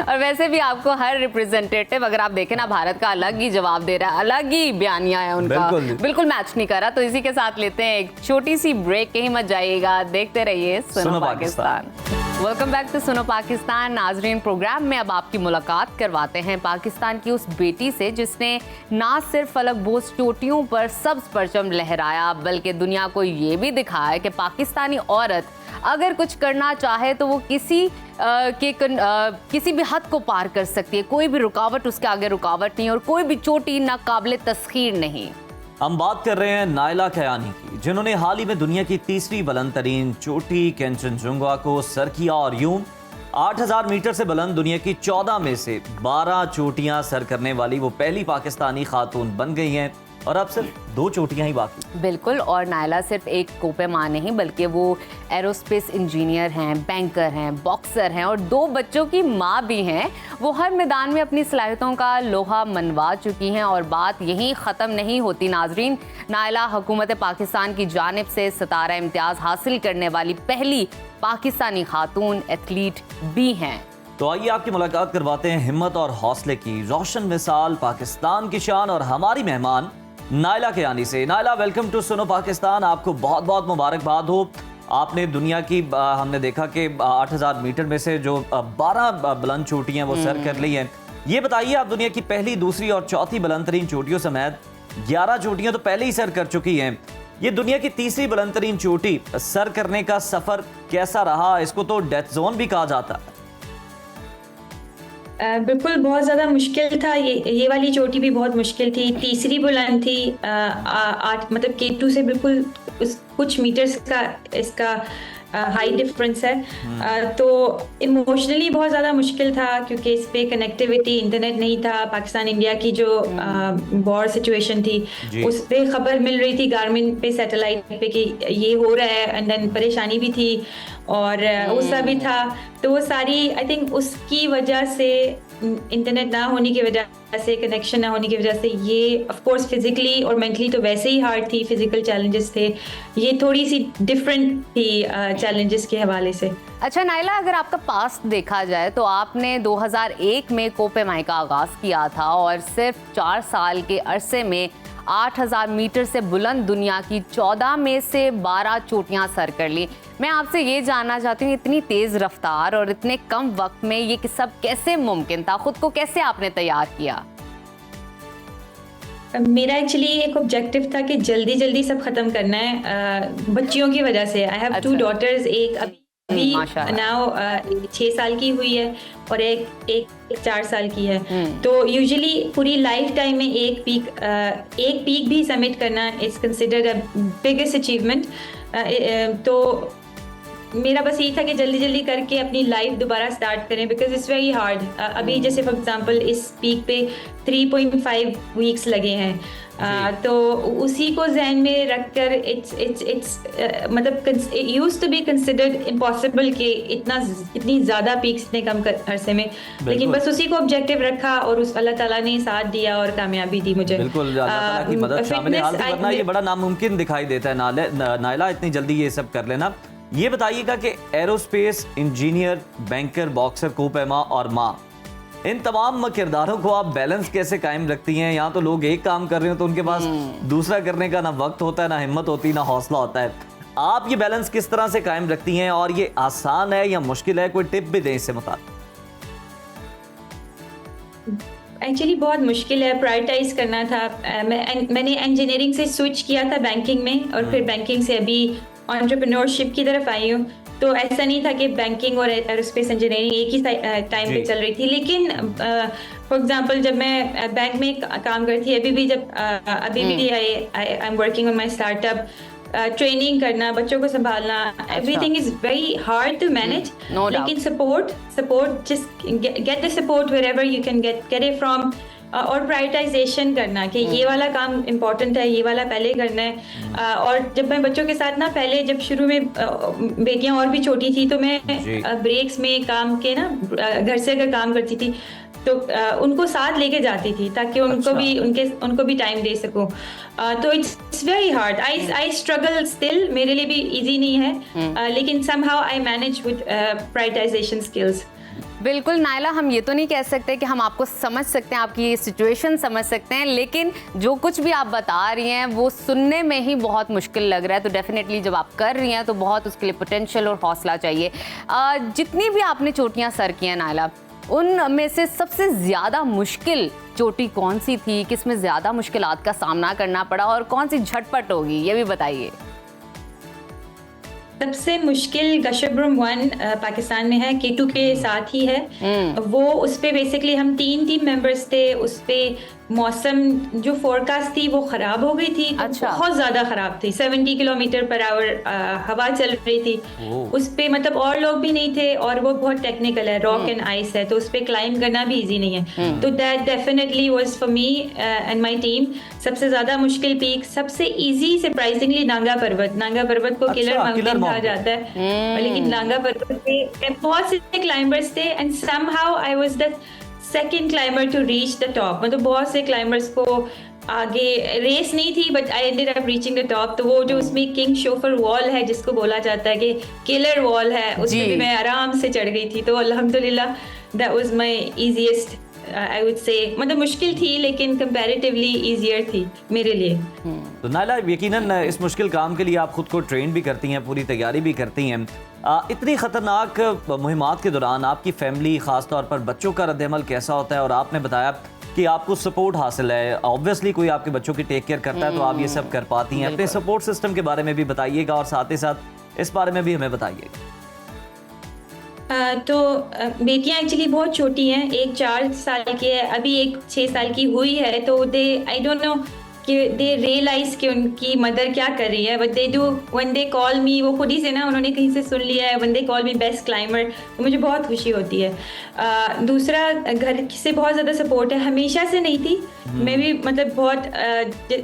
और वैसे भी आपको हर रिप्रेजेंटेटिव अगर आप देखें ना, भारत का अलग ही जवाब दे रहा है, अलग ही बयानिया है उनका, बिल्कुल मैच नहीं कर रहा। तो इसी के साथ लेते हैं एक छोटी सी ब्रेक, कहीं मत जाइएगा, देखते रहिए सुनो पाकिस्तान। वेलकम बैक टू सुनो पाकिस्तान। नाजरीन, प्रोग्राम में अब आपकी मुलाकात करवाते हैं पाकिस्तान की उस बेटी से जिसने ना सिर्फ फलकबोज चोटियों पर सब्ज परचम लहराया, बल्कि दुनिया को ये भी दिखाया कि पाकिस्तानी औरत अगर कुछ करना चाहे तो वो किसी भी हद को पार कर सकती है। कोई भी रुकावट उसके आगे रुकावट नहीं और कोई भी चोटी नाकाबिले तस्खीर नहीं। हम बात कर रहे हैं नायला कयानी की, जिन्होंने हाल ही में दुनिया की तीसरी बुलंद तरीन चोटी कंचनजुंगा को सर किया और यूं 8000 मीटर से बुलंद दुनिया की 14 में से 12 चोटियां सर करने वाली वो पहली पाकिस्तानी खातून बन गई हैं और अब सिर्फ 2 चोटियां ही बाकी। बिल्कुल, और नायला सिर्फ एक कोपे माँ नहीं बल्कि वो एरोस्पेस इंजीनियर हैं, बैंकर हैं, बॉक्सर हैं और 2 बच्चों की माँ भी हैं। वो हर मैदान में अपनी सलाहियतों का लोहा मनवा चुकी हैं और बात यहीं ख़त्म नहीं होती। नाजरीन, नायला हुकूमत पाकिस्तान की जानिब से सितारा इम्तियाज़ हासिल करने वाली पहली पाकिस्तानी खातून एथलीट भी हैं। तो आइए आपकी मुलाकात करवाते हैं हिम्मत और हौसले की रोशन मिसाल, पाकिस्तान की शान और हमारी मेहमान नायला कयानी से। नायला, वेलकम टू सुनो पाकिस्तान। आपको बहुत बहुत मुबारकबाद हो। आपने दुनिया की हमने देखा कि 8000 मीटर में से जो 12 बुलंद चोटियां वो सर कर ली हैं। ये बताइए, आप दुनिया की पहली, दूसरी और चौथी बुलंद तरीन चोटियों समेत 11 चोटियां तो पहले ही सर कर चुकी हैं। ये दुनिया की तीसरी बुलंद तरीन चोटी सर करने का सफर कैसा रहा? इसको तो डेथ जोन भी कहा जाता है। बिल्कुल, बहुत ज़्यादा मुश्किल था। ये वाली चोटी भी बहुत मुश्किल थी। तीसरी बुलंद थी, मतलब K2 से बिल्कुल कुछ मीटर्स का इसका हाई डिफरेंस है। तो इमोशनली बहुत ज़्यादा मुश्किल था क्योंकि इस पे कनेक्टिविटी, इंटरनेट नहीं था। पाकिस्तान इंडिया की जो वॉर सिचुएशन थी उस पे खबर मिल रही थी गारमिन पे, सैटेलाइट पे कि ये हो रहा है, एंड देन परेशानी भी थी और गुस्सा भी था। तो वो सारी, आई थिंक उसकी वजह से, इंटरनेट ना होने की वजह से, कनेक्शन ना होने की वजह से, ये ऑफ कोर्स फिजिकली और मेंटली तो वैसे ही हार्ड थी। फिजिकल चैलेंजेस थे, ये थोड़ी सी डिफरेंट थी चैलेंजेस के हवाले से। अच्छा नायला, अगर आपका पास्ट देखा जाए तो आपने 2001 में कोपे माई का आगाज किया था और सिर्फ 4 साल के अरसे में 8000 मीटर से बुलंद दुनिया की 14 में से 12 चोटियां सर कर ली। मैं आपसे ये जानना चाहती हूँ, इतनी तेज रफ्तार और इतने कम वक्त में ये सब कैसे मुमकिन था? खुद को कैसे आपने तैयार किया? मेरा एक्चुअली एक ऑब्जेक्टिव था कि जल्दी जल्दी सब खत्म करना है, बच्चियों की वजह से। आई हैव 2 डॉटर्स, एक अभी अभी माशाल्लाह। नाउ 6 साल की हुई है और एक 4 साल की है। तो यूजुअली पूरी लाइफ टाइम में एक पीक भी सबमिट करना is considered a biggest achievement. तो मेरा बस यही था कि जल्दी जल्दी करके अपनी लाइफ दोबारा स्टार्ट करें, बिकॉज इट्स वेरी हार्ड। अभी जैसे फॉर एग्जांपल इस पीक पे 3.5 वीक्स लगे हैं। तो उसी को जहन में रखकर इट्स मतलब used to be considered impossible कि इतनी ज़्यादा पीक्स इतने कम अरसे में, लेकिन बस उसी को ऑब्जेक्टिव रखा और उस अल्लाह ताला ने साथ दिया और कामयाबी दी मुझे। बिल्कुल, अल्लाह ताला की मदद शामिल है। हालांकि वरना ये बड़ा नामुमकिन दिखाई देता है नाइला, इतनी जल्दी ये सब कर लेना। ये बताइएगा कि एरोस्पेस इंजीनियर, बैंकर, बॉक्सर, कोपैमा और माँ, इन तमाम किरदारों को आप बैलेंस कैसे कायम रखती हैं? यहाँ तो लोग एक काम कर रहे हो तो उनके पास दूसरा करने का ना वक्त होता है, ना हिम्मत होती, ना हौसला होता है। आप ये बैलेंस किस तरह से कायम रखती हैं और ये आसान है या मुश्किल है? कोई टिप भी दें इससे मुताबिक। एक्चुअली बहुत मुश्किल है, प्रायोरिटाइज करना था। मैंने इंजीनियरिंग से स्विच किया था बैंकिंग में और फिर बैंकिंग से अभी एंटरप्रेन्योरशिप की तरफ आई हूँ। तो ऐसा नहीं था कि बैंकिंग और एरोस्पेस इंजीनियरिंग एक ही टाइम पे चल रही थी, लेकिन फॉर एग्जांपल जब मैं बैंक में काम करती अभी भी I am working on my startup. Training करना, बच्चों को संभालना, everything is very hard to manage. लेकिन support just get the support wherever you can get it from. और प्रायोरिटाइजेशन करना कि ये वाला काम इम्पोर्टेंट है, ये वाला पहले करना है। और जब मैं बच्चों के साथ ना, पहले जब शुरू में बेटियां और भी छोटी थी तो मैं ब्रेक्स में काम के ना घर से अगर काम करती थी तो उनको साथ लेके जाती थी ताकि उनको भी टाइम दे सकूं। तो it's very hard. I struggle still, मेरे लिए भी इजी नहीं है, लेकिन somehow I manage with prioritisation skills. बिल्कुल नाइला, हम ये तो नहीं कह सकते कि हम आपको समझ सकते हैं, आपकी ये सिचुएशन समझ सकते हैं, लेकिन जो कुछ भी आप बता रही हैं वो सुनने में ही बहुत मुश्किल लग रहा है। तो डेफिनेटली जब आप कर रही हैं तो बहुत उसके लिए पोटेंशियल और हौसला चाहिए। जितनी भी आपने चोटियां सर की हैं नाइला, उनमें से सबसे ज़्यादा मुश्किल चोटी कौन सी थी? किस में ज़्यादा मुश्किलात का सामना करना पड़ा और कौन सी झटपट होगी, ये भी बताइए। सबसे मुश्किल गशब्रुम 1 पाकिस्तान में है, K2 के साथ ही है वो। उस पे बेसिकली हम 3 टीम मेंबर्स थे। उस पे मौसम जो फोरकास्ट थी वो खराब हो गई थी। अच्छा। बहुत ज्यादा खराब थी, 70 किलोमीटर पर आवर हवा चल रही थी। उस पे मतलब और लोग भी नहीं थे और वो बहुत टेक्निकल है, रॉक एंड आइस है, तो उस पे क्लाइंब करना भी इजी नहीं है। तो that definitely was for me and my team सबसे ज्यादा मुश्किल पीक। सबसे इजी सरप्राइजिंगली नांगा पर्वत को किलर माउंटेन कहा जाता है, लेकिन नांगा पर्वत पे बहुत से क्लाइंबर्स थे and somehow I was the second climber to reach the top. मतलब बहुत से क्लाइंबर्स को आगे रेस नहीं थी, but I ended up reaching the top. तो वो जो उसमें किंग शोफर वॉल है जिसको बोला जाता है कि किलर वॉल है, उसमें भी मैं आराम से चढ़ गई थी। तो अल्हम्दुलिल्लाह that was my easiest I would say. मतलब मुश्किल थी लेकिन कंपैरेटिवली इजियर थी मेरे लिए। तो नाइला, यकीनन इस मुश्किल काम के लिए आप खुद को ट्रेन भी करती हैं, पूरी तैयारी भी करती हैं। इतनी ख़तरनाक मुहिमात के दौरान आपकी फैमिली, ख़ास तौर पर बच्चों का रद्द-ए-अमल कैसा होता है? और आपने बताया कि आपको सपोर्ट हासिल है, ऑब्वियसली कोई आपके बच्चों की टेक केयर करता है तो आप ये सब कर पाती हैं। अपने सपोर्ट सिस्टम के बारे में भी बताइएगा और साथ ही साथ इस बारे में भी हमें बताइएगा। तो बेटियां एक्चुअली बहुत छोटी हैं, एक 4 साल की है, अभी एक 6 साल की हुई है। तो दे आई डोंट नो कि दे रियलाइज कि उनकी मदर क्या कर रही है, but they do when they call मी। वो खुद ही से ना उन्होंने कहीं से सुन लिया है, when they call me best climber, तो मुझे बहुत खुशी होती है। दूसरा, घर से बहुत ज़्यादा सपोर्ट है, हमेशा से नहीं थी। मैं भी मतलब बहुत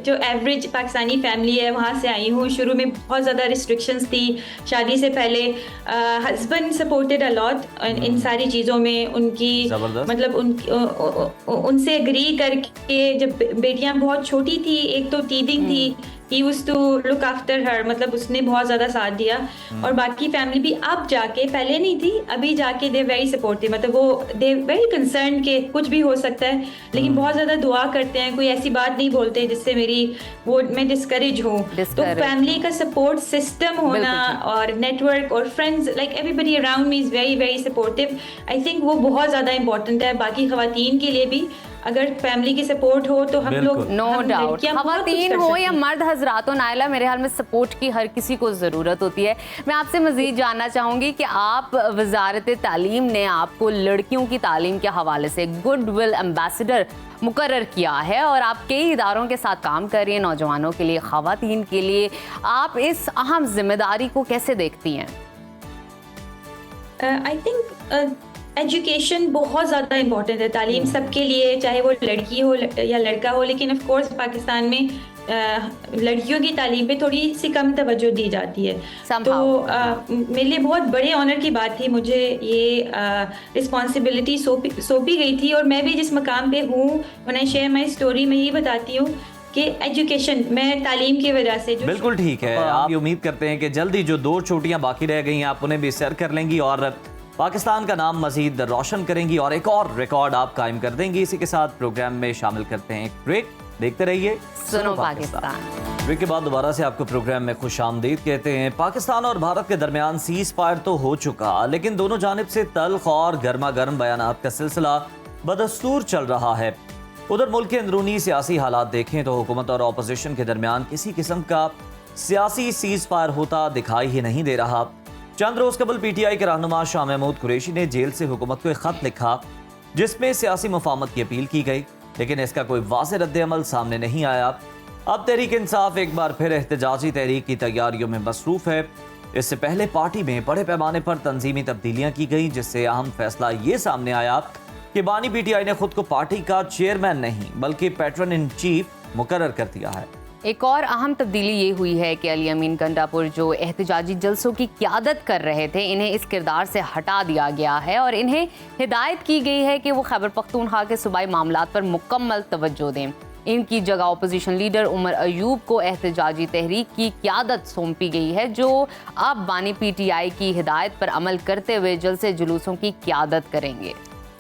जो एवरेज पाकिस्तानी फैमिली है वहाँ से आई हूँ। शुरू में बहुत ज़्यादा रिस्ट्रिक्शंस थी शादी से पहले। Husband supported a lot in सारी चीज़ों में। उनकी मतलब उनसे एग्री करके, जब बेटियाँ बहुत छोटी थी, एक तो टीदिंग थी, he used to look after her, मतलब उसने बहुत ज़्यादा साथ दिया। और बाकी फैमिली भी अब जाके, पहले नहीं थी, अभी जाके दे वेरी सपोर्टिव। मतलब वो दे वेरी कंसर्न के कुछ भी हो सकता है, लेकिन बहुत ज़्यादा दुआ करते हैं, कोई ऐसी बात नहीं बोलते जिससे मैं डिस्करेज हूँ। तो फैमिली का सपोर्ट सिस्टम होना और नेटवर्क और friends, like everybody around me is very very supportive. I think वो बहुत ज़्यादा इंपॉर्टेंट है बाकी ख़वातीन के लिए भी। अगर फैमिली की सपोर्ट हो तो हम लोग, नो डाउट, ख़वातीन हो या मर्द हज़रात हज़रात, नायला, मेरे हाल में सपोर्ट की हर किसी को ज़रूरत होती है। मैं आपसे मज़ीद जानना चाहूँगी कि आप वज़ारत तालीम ने आपको लड़कियों की तालीम के हवाले से गुडविल एम्बेसडर मुकर्रर किया है और आप कई इदारों के साथ काम कर रही हैं, नौजवानों के लिए, ख़वातीन के लिए। आप इस अहम जिम्मेदारी को कैसे देखती हैं? आई थिंक एजुकेशन बहुत ज़्यादा इम्पोर्टेंट है, तालीम सबके लिए, चाहे वो लड़की हो या लड़का हो। लेकिन ऑफ कोर्स पाकिस्तान में लड़कियों की तालीम पे थोड़ी सी कम तवज्जो दी जाती है। तो मेरे लिए बहुत बड़े ऑनर की बात थी, मुझे ये रिस्पॉन्सिबिलिटी सौंपी गई थी। और मैं भी जिस मकाम पे हूँ, when I share my story, मैं ये बताती हूँ कि एजुकेशन, मैं तालीम की वजह से बिल्कुल ठीक है। आप ये उम्मीद करते हैं कि जल्दी जो 2 चोटियां बाकी रह गई हैं आप उन्हें भी सर कर लेंगी और पाकिस्तान का नाम मजीद रोशन करेंगी और एक और रिकॉर्ड आप कायम कर देंगी। इसी के साथ प्रोग्राम में शामिल करते हैं एक ब्रेक। देखते रहिए सुनो पाकिस्तान। ब्रेक के बाद दोबारा से आपको प्रोग्राम में खुशामदीद कहते हैं। पाकिस्तान और भारत के दरमियान सीज फायर तो हो चुका, लेकिन दोनों जानिब से तल्ख और गर्मा गर्म बयानात का सिलसिला बदस्तूर चल रहा है। उधर मुल्क के अंदरूनी सियासी हालात देखें तो हुकूमत और अपोजिशन के दरमियान किसी किस्म का सियासी सीज फायर होता दिखाई ही नहीं दे रहा। चंद रोज कबल PTI के रहनुमा शाह महमूद कुरैशी ने जेल से हुकूमत को एक खत लिखा जिसमें सियासी मुफाहमत की अपील की गई, लेकिन इसका कोई वाज़ेह रद्द-ए-अमल सामने नहीं आया। अब तहरीक इंसाफ एक बार फिर एहतजाजी तहरीक की तैयारियों में मसरूफ है। इससे पहले पार्टी में बड़े पैमाने पर तंजीमी तब्दीलियां की गई, जिससे अहम फैसला ये सामने आया कि बानी PTI ने खुद को पार्टी का चेयरमैन नहीं बल्कि पैट्रन इन चीफ मुकर्रर कर दिया है। एक और अहम तब्दीली ये हुई है कि अली अमीन गंडापुर जो एहतजाजी जलसों की क़यादत कर रहे थे, इन्हें इस किरदार से हटा दिया गया है और इन्हें हिदायत की गई है कि वो खैबर पख्तूनख्वा के सूबाई मामलात पर मुकम्मल तवज्जो दें। इनकी जगह अपोजिशन लीडर उमर अयूब को एहतजाजी तहरीक की क़यादत सौंपी गई है, जो अब बानी PTI की हिदायत पर अमल करते हुए जलसे जुलूसों की क़यादत करेंगे।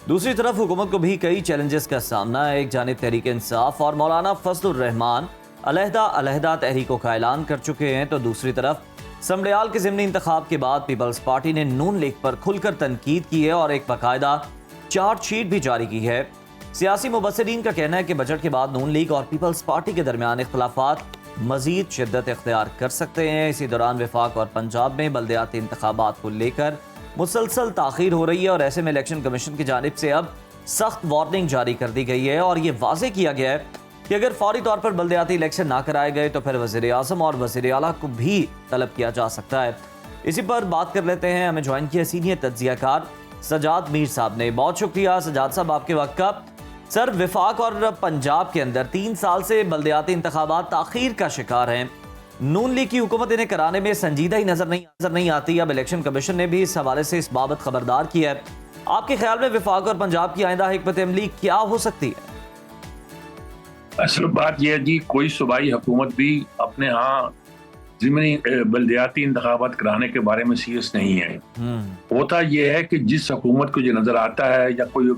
दूसरी तरफ हुकूमत को भी कई चैलेंजेस का सामना है। एक जानिब तहरीक इंसाफ और मौलाना फजलुर रहमान अलहदा तहरीकों का ऐलान कर चुके हैं, तो दूसरी तरफ समड़ियाल के ज़िमनी इंतखाब के बाद पीपल्स पार्टी ने नून लीग पर खुलकर तनकीद की है और एक बाकायदा चार्जशीट भी जारी की है। सियासी मुबस्सिरीन का कहना है कि बजट के बाद नून लीग और पीपल्स पार्टी के दरमियान इख्तलाफात मजीद शिद्दत इख्तियार कर सकते हैं। इसी दौरान वफाक और पंजाब में बल्दियाती इंतखाबात को लेकर मुसलसल ताख़ीर हो रही है और ऐसे में इलेक्शन कमीशन की जानिब से अब सख्त वार्निंग जारी कर दी गई है और ये वाज़ेह किया गया है कि अगर फौरी तौर पर बल्दियाती इलेक्शन ना कराए गए तो फिर वज़ीर आज़म और वज़ीर आला को भी तलब किया जा सकता है। इसी पर बात कर लेते हैं। हमें ज्वाइन किया सीनियर तज्ज़ियाकार सजाद मीर साहब ने। बहुत शुक्रिया सजाद साहब आपके वक्त का। सर, वफाक और पंजाब के अंदर 3 साल से बल्दियाती इंतखाबात ताख़ीर का शिकार हैं। नून लीग की हुकूमत इन्हें कराने में संजीदा ही नजर नहीं आती। अब इलेक्शन कमीशन ने भी इस हवाले से इस बाबत खबरदार किया है। आपके ख्याल में वफाक और पंजाब की आइंदा हिकमत अमली क्या हो सकती है? असल बात यह है जी, कोई सूबाई हुकूमत भी अपने यहाँ ज़िमनी बल्दियाती इंतखाबात कराने के बारे में सीरियस नहीं है। होता यह है कि जिस हुकूमत को ये नज़र आता है या कोई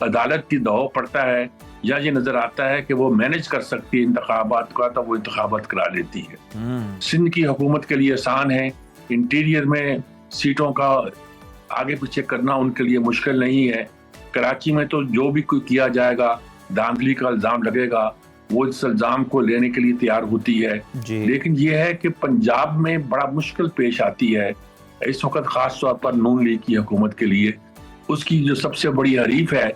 अदालत की दबाव पड़ता है या ये नज़र आता है कि वो मैनेज कर सकती है इंतखाबात का, तो वो इंतखाबात करा लेती है। सिंध की हुकूमत के लिए आसान है, इंटीरियर में सीटों का आगे पीछे करना उनके लिए मुश्किल नहीं है। कराची में तो जो भी कोई किया जाएगा, धांधली का इल्ज़ाम लगेगा, वो इस इल्ज़ाम को लेने के लिए तैयार होती है। लेकिन यह है कि पंजाब में बड़ा मुश्किल पेश आती है इस वक्त, ख़ास तौर पर नून लीग की हुकूमत के लिए। उसकी जो सबसे बड़ी हरीफ है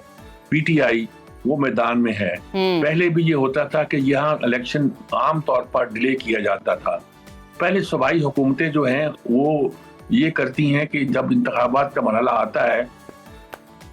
PTI, वो मैदान में है। पहले भी ये होता था कि यहाँ इलेक्शन आम तौर पर डिले किया जाता था। पहले सूबाई हुकूमतें जो हैं वो ये करती हैं कि जब इंतखाबात का मरहला आता है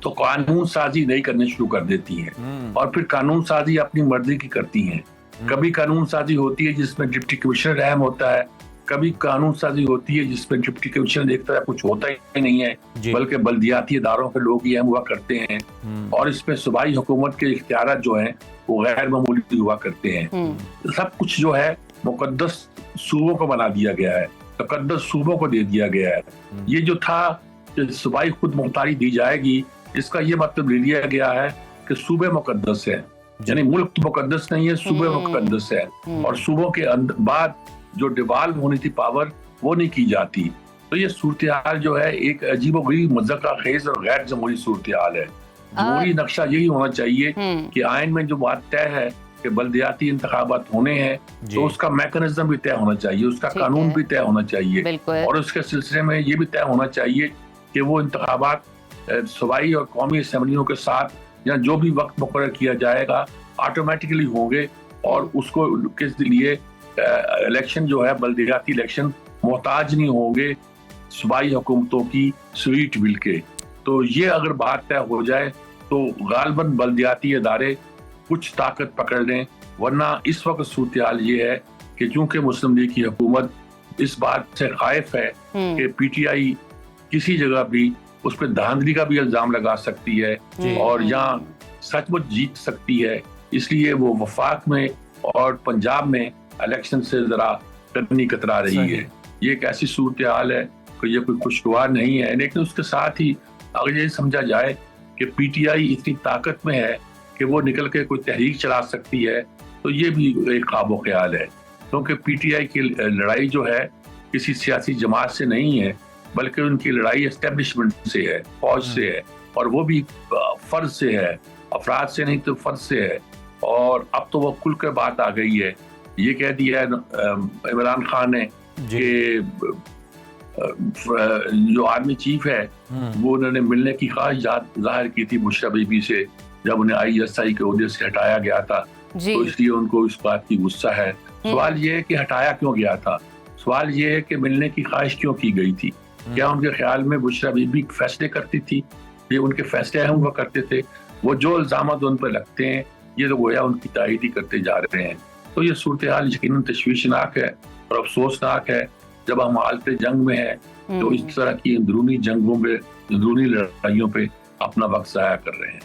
तो कानून साजी नहीं करने शुरू कर देती हैं और फिर कानून साजी अपनी मर्जी की करती हैं। कभी कानून साजी होती है जिसमें डिप्टी कमिश्नर अहम होता है, कभी कानून साजी होती है जिसमें डिप्टी कमिश्नर देखता है कुछ होता ही नहीं है, बल्कि बल्दियाती इदारों के लोग ही अहम हुआ करते हैं और इसमें सूबाई हुकूमत के इख्तियारात जो हैं वो गैर मामूली हुआ करते हैं। सब कुछ जो है मुकद्दस सूबों को बना दिया गया है, मुकद्दस सूबों को दे दिया गया है। ये जो था कि सूबाई खुद मुख्तारी दी जाएगी, इसका ये मतलब ले लिया गया है कि सूबे मुकद्दस है, यानी मुल्क तो मुकद्दस नहीं है, सूबे मुकद्दस है और सूबों के बाद जो डिवाल्व होनी थी पावर वो नहीं की जाती। तो ये सूरत हाल जो है एक अजीबोगरीब मज़ाक़ खेज़ और गैर जमहूरी सूरत हाल है। जमहूरी नक्शा यही होना चाहिए कि आइन में जो बात तय है कि बल्दियाती इंतखाबात होने हैं जी। तो उसका मैकेनिज्म भी तय होना चाहिए, उसका ठीक कानून है। भी तय होना चाहिए, बिल्कुल। और उसके सिलसिले में ये भी तय होना चाहिए कि वो इंतखाबात सूबाई और कौमी असम्बलियों के साथ या जो भी वक्त मुकर्रर किया जाएगा ऑटोमेटिकली होंगे, और उसको के लिए इलेक्शन जो है बल्दियाती इलेक्शन मोहताज नहीं होंगे सूबाई हुकूमतों की स्वीट बिल के। तो ये अगर बात तय हो जाए तो गालबन बल्दियाती इदारे कुछ ताकत पकड़ लें, वरना इस वक्त सूरत हाल ये है कि चूंकि मुस्लिम लीग की हुकूमत इस बात से खाइफ है कि पीटीआई किसी जगह भी उस पर धांधली का भी इल्जाम लगा सकती है और यहाँ सचमुच जीत सकती है, इसलिए वो वफाक में और पंजाब में इलेक्शन से जरा करनी कतरा रही है। ये एक ऐसी सूरत हाल है कि ये कोई खुशगवार नहीं है, लेकिन उसके साथ ही अगर ये समझा जाए कि पीटीआई इतनी ताकत में है कि वो निकल के कोई तहरीक चला सकती है, तो ये भी एक ख्वाब ख्याल है, क्योंकि पीटीआई की लड़ाई जो है किसी सियासी जमात से नहीं है, बल्कि उनकी लड़ाई एस्टेब्लिशमेंट से है, फौज से है, और वो भी फर्ज से है, अफराद से नहीं तो फर्ज से है। और अब तो वो खुल कर बात आ गई है, ये कह दिया है इमरान खान ने कि जो आर्मी चीफ है वो उन्होंने मिलने की ख्वाहिश जाहिर की थी बुशरा बीबी से जब उन्हें ISI के ओहदे से हटाया गया था, तो इसलिए उनको इस बात की गुस्सा है। सवाल ये है कि हटाया क्यों गया था, सवाल ये है कि मिलने की ख्वाहिश क्यों की गई थी। क्या उनके ख्याल में बुशरा बीबी फैसले करती थी, ये उनके फैसले हम हुआ करते थे? वो जो इल्जामात उन पर लगते हैं ये तो गोया उनकी तायीद ही करते जा रहे हैं। तो ये सूरत हाल यकीनन तशवीशनाक है और अफसोसनाक है। जब हम हालत जंग में है तो इस तरह की अंदरूनी जंगों पे, अंदरूनी लड़ाइयों पे अपना वक्त ज़ाया कर रहे हैं।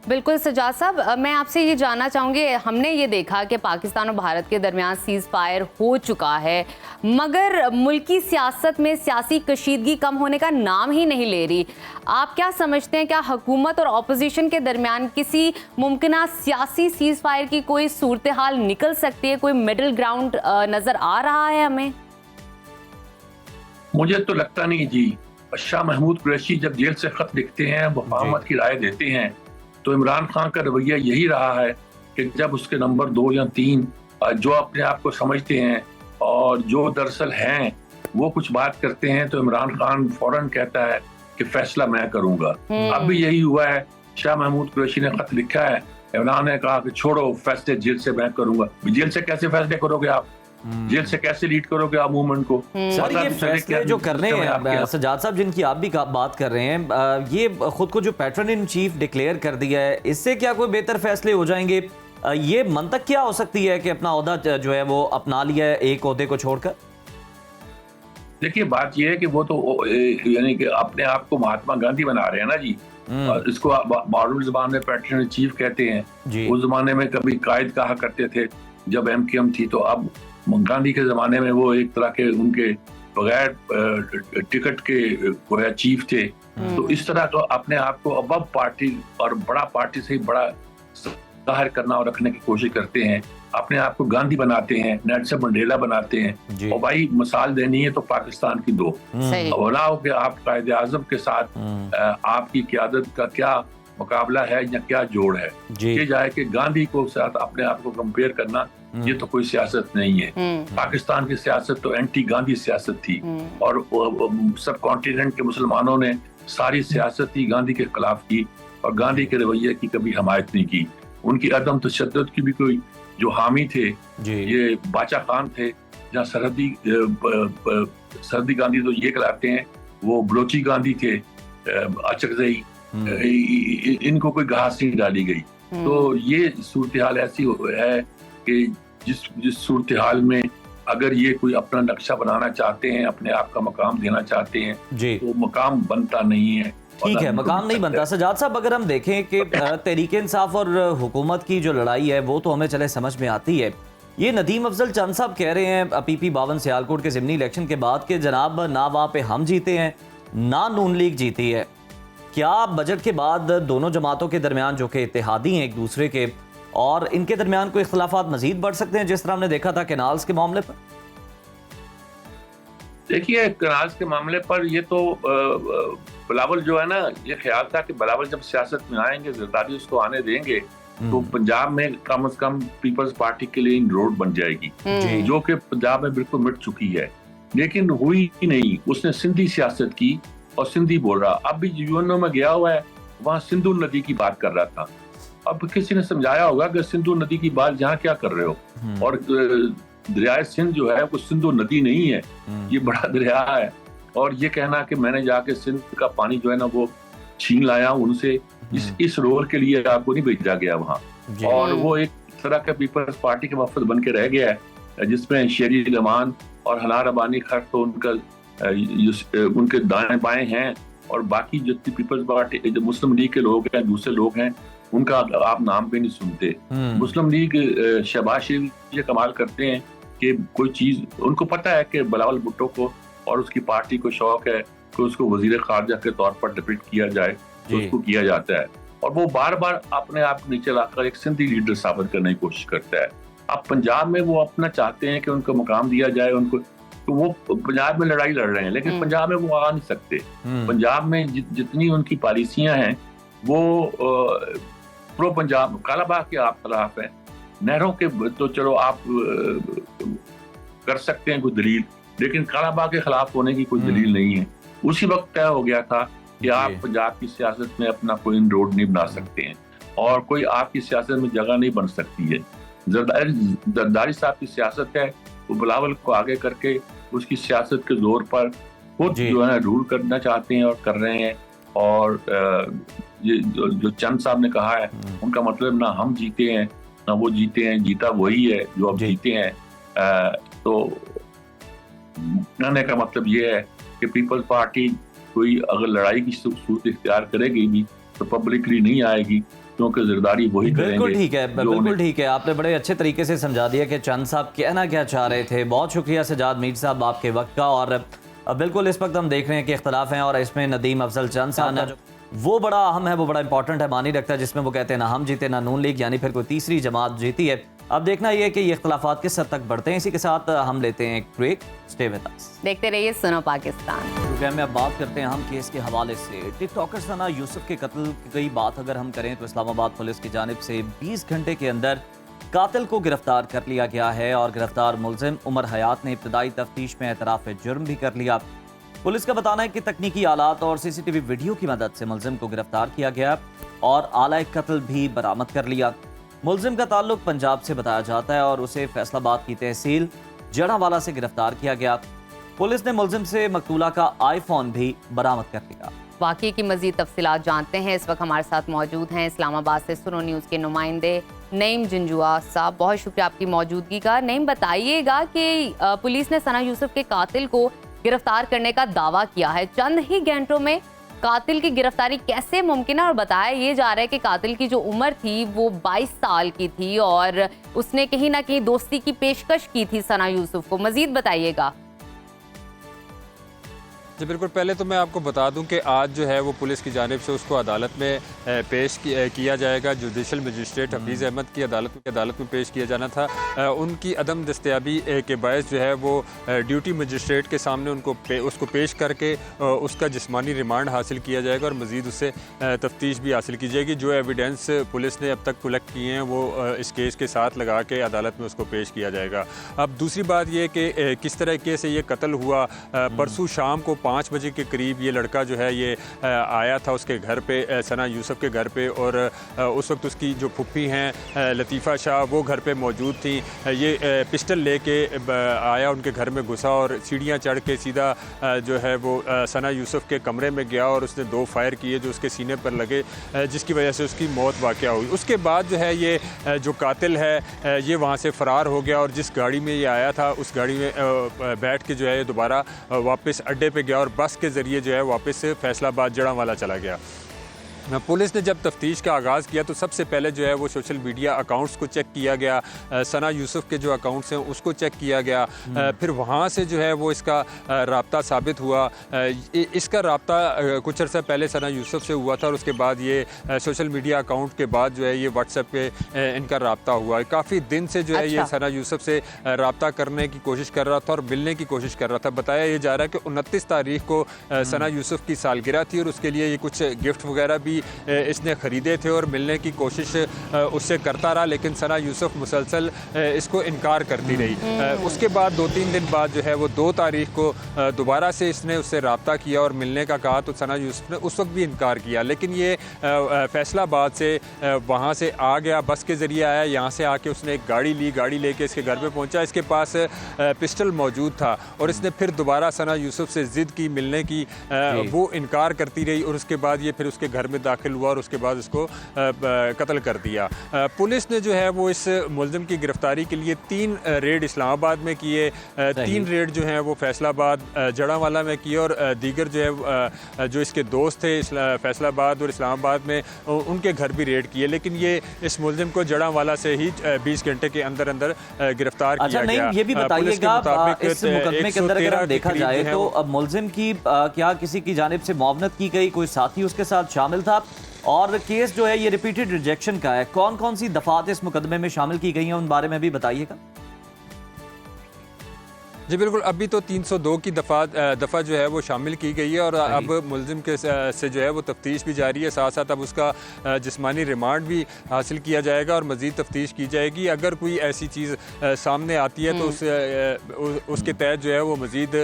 बिल्कुल सजाद साहब, मैं आपसे ये जानना चाहूँगी, हमने ये देखा कि पाकिस्तान और भारत के दरमियान सीज़ फायर हो चुका है, मगर मुल्की सियासत में सियासी कशीदगी कम होने का नाम ही नहीं ले रही। आप क्या समझते हैं, क्या हुकूमत और अपोजिशन के दरमियान किसी मुमकिना सियासी सीज़ फायर की कोई सूरत हाल निकल सकती है, कोई मिडिल ग्राउंड नज़र आ रहा है हमें? मुझे तो लगता नहीं जी। शाह महमूद कुरैशी जब जेल से खत लिखते हैं, मुफाहमत की राय देते हैं, तो इमरान खान का रवैया यही रहा है कि जब उसके नंबर 2 या 3 जो अपने आप को समझते हैं और जो दरअसल हैं वो कुछ बात करते हैं, तो इमरान खान फौरन कहता है कि फैसला मैं करूंगा। अब भी यही हुआ है। शाह महमूद कुरैशी ने खत लिखा है, इमरान ने कहा कि छोड़ो फैसले जेल से मैं करूंगा। जेल से कैसे फैसले करोगे आप? जेल से कैसे लीड करोगे आप मूवमेंट को? सर ये फैसले जो करने हैं सजाद साहब, जिनकी आप भी बात कर रहे हैं, ये खुद को जो पैट्रन इन चीफ डिक्लेयर कर दिया है, इससे क्या कोई बेहतर फैसले हो जाएंगे? ये मंतक क्या हो सकती है कि अपना ओहदा जो है वो अपना लिया है एक ओहदे को छोड़कर? देखिए बात ये है कि वो तो यानी कि अपने आप को महात्मा गांधी बना रहे हैं ना जी। इसको मॉडर्न ज़बान में पैट्रन इन चीफ कहते हैं। उस जमाने में कभी कायद कहा करते थे जब MKM थी, तो अब गांधी के ज़माने में वो एक तरह के उनके बगैर टिकट के चीफ थे। तो इस तरह तो अपने आप को अब पार्टी और बड़ा पार्टी से बड़ा जाहिर करना और रखने की कोशिश करते हैं, अपने आप को गांधी बनाते हैं, नेल्सन मंडेला बनाते हैं। और भाई मिसाल देनी है तो पाकिस्तान की दो, ना हो कि आप कायदे आज़म के साथ आपकी क़यादत का क्या मुकाबला है या क्या जोड़ है। ये जाए कि गांधी को साथ अपने आप को कंपेयर करना, ये तो कोई सियासत नहीं है। पाकिस्तान की सियासत तो एंटी गांधी सियासत थी, और सब कॉन्टिनेंट के मुसलमानों ने सारी सियासत ही गांधी के खिलाफ की और गांधी के रवैये की कभी हमायत नहीं की। उनकी अदम तशद्दुद की भी कोई जो हामी थे ये बाचा खान थे, जहाँ सरहदी गांधी तो ये कहलाते हैं, वो बलोची गांधी थे, अचकजई, इनको कोई घास नहीं डाली गई। तो ये सूरत हाल ऐसी है कि जिस सूरत हाल में अगर ये कोई अपना नक्शा बनाना चाहते हैं, अपने आप का मकाम देना चाहते हैं, तो मकाम बनता नहीं है। ठीक है, मकाम नहीं बनता। सजाद साहब, अगर हम देखें कि तहरीक इंसाफ और हुकूमत की जो लड़ाई है वो तो हमें चले समझ में आती है, ये नदीम अफजल चंद साहब कह रहे हैं PP 52 सियालकोट के ज़िमनी इलेक्शन के बाद कि जनाब ना वहाँ पे हम जीते हैं ना नून लीग जीती है। क्या बजट के बाद दोनों जमातों के दरमियान जो कि इत्तेहादी हैं एक दूसरे के, और इनके दरमियान कोई इख्तलाफात मजीद बढ़ सकते हैं, जिस तरह हमने देखा था कैनाल्स के मामले पर? देखिए कैनाल्स के मामले पर ये तो बिलावल जो है ना, ये ख्याल था कि बिलावल जब सियासत में आएंगे, जरदारी उसको आने देंगे तो पंजाब में कम से कम पीपल्स पार्टी के लिए रोड बन जाएगी, जो कि पंजाब में बिल्कुल मिट चुकी है, लेकिन हुई ही नहीं। उसने सिंधी सियासत की और सिंधी बोल रहा। अब भी यूएनओ में गया हुआ है, वहां सिंधु नदी की बात कर रहा था। अब किसी ने समझाया होगा कि सिंधु नदी की बात यहाँ क्या कर रहे हो, और दरिया सिंध जो है वो सिंधु नदी नहीं है, ये बड़ा दरिया है। और ये कहना कि मैंने जाके सिंध का पानी जो है ना वो छीन लाया उनसे, इस रोल के लिए आपको नहीं भेजा गया वहाँ। और वो एक तरह का पीपल्स पार्टी के वफद बन के रह गया है, जिसमें शेरी रमान और हला रबानी खट तो उनके दाएं बाएं हैं, और बाकी जितनी पीपल्स पार्टी जो मुस्लिम लीग के लोग हैं, दूसरे लोग हैं, उनका आप नाम भी नहीं सुनते। मुस्लिम लीग शहबाज शरीफ ये कमाल करते हैं कि कोई चीज उनको पता है कि बिलावल भुट्टो को और उसकी पार्टी को शौक है कि उसको वजीर खारजा के तौर पर डिप्यूट किया जाए, तो उसको किया जाता है, और वो बार बार अपने आप को नीचे लाकर एक सिंधी लीडर साबित करने की कोशिश करता है। अब पंजाब में वो अपना चाहते हैं कि उनको मकाम दिया जाए उनको, तो वो पंजाब में लड़ाई लड़ रहे हैं, लेकिन पंजाब में वो आ नहीं सकते। पंजाब में जितनी उनकी पॉलिसियां हैं वो प्रो पंजाब कालाबाग के आप खिलाफ है। नहरों के तो चलो आप कर सकते हैं कोई दलील, लेकिन कालाबाग के खिलाफ होने की कोई दलील नहीं है। उसी वक्त तय हो गया था कि आप पंजाब की सियासत में अपना कोई रोड नहीं बना सकते हैं, और कोई आपकी सियासत में जगह नहीं बन सकती है। जरदारी साहब की सियासत है, वो बिलावल को आगे करके उसकी सियासत के जोर पर खुद जो है रूल करना चाहते हैं और कर रहे हैं। और ये जो चंद साहब ने कहा है, उनका मतलब ना हम जीते हैं ना वो जीते हैं, जीता वही है जो अब जीते हैं। तो कहने का मतलब ये है कि पीपल्स पार्टी कोई अगर लड़ाई की सूरत इख्तियार करेगी भी तो पब्लिकली नहीं आएगी, क्योंकि जरदारी वही करेंगे। बिल्कुल ठीक है, बिल्कुल ठीक है, आपने बड़े अच्छे तरीके से समझा दिया कि चंद साहब कहना क्या चाह रहे थे। बहुत शुक्रिया सजाद मीर साहब आपके वक्त का। और बिल्कुल इस वक्त हम देख रहे हैं कि इख्तलाफ हैं, और इसमें नदीम अफजल चंद साहब वो बड़ा अहम है, वो बड़ा इंपॉर्टेंट है, मानी रखता है, जिसमें वो कहते हैं ना हम जीते ना नून लीग, यानी फिर कोई तीसरी जमात जीती है। अब देखना ये है कि ये इख्तलाफात किस हद तक बढ़ते हैं। इसी के साथ हम लेते हैं एक ब्रेक, स्टे विद अस। देखते रहिए सुनो पाकिस्तान। प्रोग्राम में अब बात करते हैं हम केस के हवाले से। टिकटॉकर सना यूसुफ के कत्ल की बात अगर हम करें तो इस्लामाबाद पुलिस की जानिब से 20 घंटे के अंदर कातिल को गिरफ्तार कर लिया गया है, और गिरफ्तार मुलजिम उमर हयात ने इब्तदाई तफ्तीश में एतराफ़ जुर्म भी कर लिया। पुलिस का बताना है कि तकनीकी आलात और सीसीटीवी वीडियो की मदद से मुलजिम को गिरफ्तार किया गया और आला कत्ल भी बरामद कर लिया। मुलजिम का ताल्लुक पंजाब से बताया जाता है और उसे फैसलाबाद की तहसील जड़ावाला से गिरफ्तार किया गया। पुलिस ने मुलजिम से मकतूला का आईफोन भी बरामद कर लिया। वाक़ई की मज़ीद तफसीलात जानते हैं। इस वक्त हमारे साथ मौजूद हैं इस्लामाबाद से सुनो न्यूज़ के नुमाइंदे नईम जंजुआ साहब। बहुत शुक्रिया आपकी मौजूदगी का। नईम, बताइएगा कि पुलिस ने सना यूसुफ के कातिल को गिरफ्तार करने का दावा किया है, चंद ही घंटों में कातिल की गिरफ्तारी कैसे मुमकिन है? और बताया ये जा रहा है कि कातिल की जो उम्र थी वो 22 साल की थी और उसने कहीं ना कहीं दोस्ती की पेशकश की थी सना यूसुफ को। मजीद बताइएगा। जी बिल्कुल, पहले तो मैं आपको बता दूं कि आज जो है वो पुलिस की जानिब से उसको अदालत में पेश किया जाएगा। जुडिशल मजिस्ट्रेट हफीज़ अहमद की अदालत में पेश किया जाना था। उनकी अदम दस्तयाबी के बायस जो है वो ड्यूटी मजिस्ट्रेट के सामने उसको पेश करके उसका जिस्मानी रिमांड हासिल किया जाएगा और मज़ीद उससे तफ्तीश भी हासिल की जाएगी। जो एविडेंस पुलिस ने अब तक कलेक्ट किए हैं वो इस केस के साथ लगा के अदालत में उसको पेश किया जाएगा। अब दूसरी बात ये कि किस तरीके से ये कत्ल हुआ। परसों शाम को 5 बजे के करीब ये लड़का जो है ये आया था उसके घर पे, सना यूसुफ के घर पे, और उस वक्त उसकी जो फुप्पी हैं लतीफ़ा शाह वो घर पे मौजूद थी। ये पिस्टल लेके आया, उनके घर में घुसा और सीढ़ियाँ चढ़ के सीधा जो है वो सना यूसुफ के कमरे में गया और उसने 2 फायर किए जो उसके सीने पर लगे, जिसकी वजह से उसकी मौत वाक़या हुई। उसके बाद जो है ये जो कातिल है ये वहाँ से फ़रार हो गया और जिस गाड़ी में ये आया था उस गाड़ी में बैठ के जो है दोबारा वापस अड्डे पे गया और बस के ज़रिए जो है वापस फैसलाबाद जड़ावाला चला गया। पुलिस ने जब तफ्तीश का आगाज़ किया तो सबसे पहले जो है वो सोशल मीडिया अकाउंट्स को चेक किया गया, सना यूसुफ के जो अकाउंट्स हैं उसको चेक किया गया। फिर वहाँ से जो है वो इसका राब्ता साबित हुआ। इसका राब्ता कुछ अर्सा पहले सना यूसुफ से हुआ था और उसके बाद ये सोशल मीडिया अकाउंट के बाद जो है ये व्हाट्सएप पे इनका राब्ता हुआ। काफ़ी दिन से जो है ये सना यूसुफ से राब्ता करने की कोशिश कर रहा था और मिलने की कोशिश कर रहा था। बताया ये जा रहा है कि 29 तारीख को सना यूसुफ की सालगिरह थी और उसके लिए ये कुछ गिफ्ट वगैरह भी इसने ख़रीदे थे और मिलने की कोशिश उससे करता रहा, लेकिन सना यूसुफ मुसलसल इसको इनकार करती रही। उसके बाद 2-3 दिन बाद जो है वो 2 तारीख को दोबारा से इसने उससे रब्ता किया और मिलने का कहा, तो सना यूसुफ ने उस वक्त भी इनकार किया। लेकिन ये फैसलाबाद से वहाँ से आ गया, बस के ज़रिए आया, यहाँ से आके उसने एक गाड़ी ली, गाड़ी लेके इसके घर पे पहुँचा। इसके पास पिस्टल मौजूद था और इसने फिर दोबारा सना यूसुफ से ज़िद की मिलने की, वो इनकार करती रही और उसके बाद ये फिर उसके घर में दाखिल हुआ और उसके बाद उसको कत्ल कर दिया। पुलिस ने जो है वो इस मुलजिम की गिरफ्तारी के लिए 3 रेड इस्लामाबाद में किए, 3 रेड जो हैं वो फैसलाबाद, जड़ांवाला में किए और दीगर जो है जो इसके दोस्त थे फैसलाबाद और इस्लामाबाद में, उनके घर भी रेड किए। लेकिन ये इस मुलजिम को जड़ांवाला से ही 20 घंटे के अंदर अंदर गिरफ्तार किया गया। ये भी बताइएगा इस मुकदमे के अंदर अगर हम देखा जाए तो अब मुलजिम की क्या किसी की जानिब से मुआवनत की गई, कोई साथी उसके साथ शामिल था, और केस जो है ये रिपीटेड रिजेक्शन का है, कौन कौन सी दफात इस मुकदमे में शामिल की गई हैं उन बारे में भी बताइएगा। जी बिल्कुल, अभी तो 302 की दफ़ा जो है वो शामिल की गई है और अब मुलजिम के से जो है वो तफ्तीश भी जारी है, साथ साथ अब उसका जिस्मानी रिमांड भी हासिल किया जाएगा और मज़ीद तफ्तीश की जाएगी। अगर कोई ऐसी चीज़ सामने आती है तो उसके तहत जो है वो मज़ीद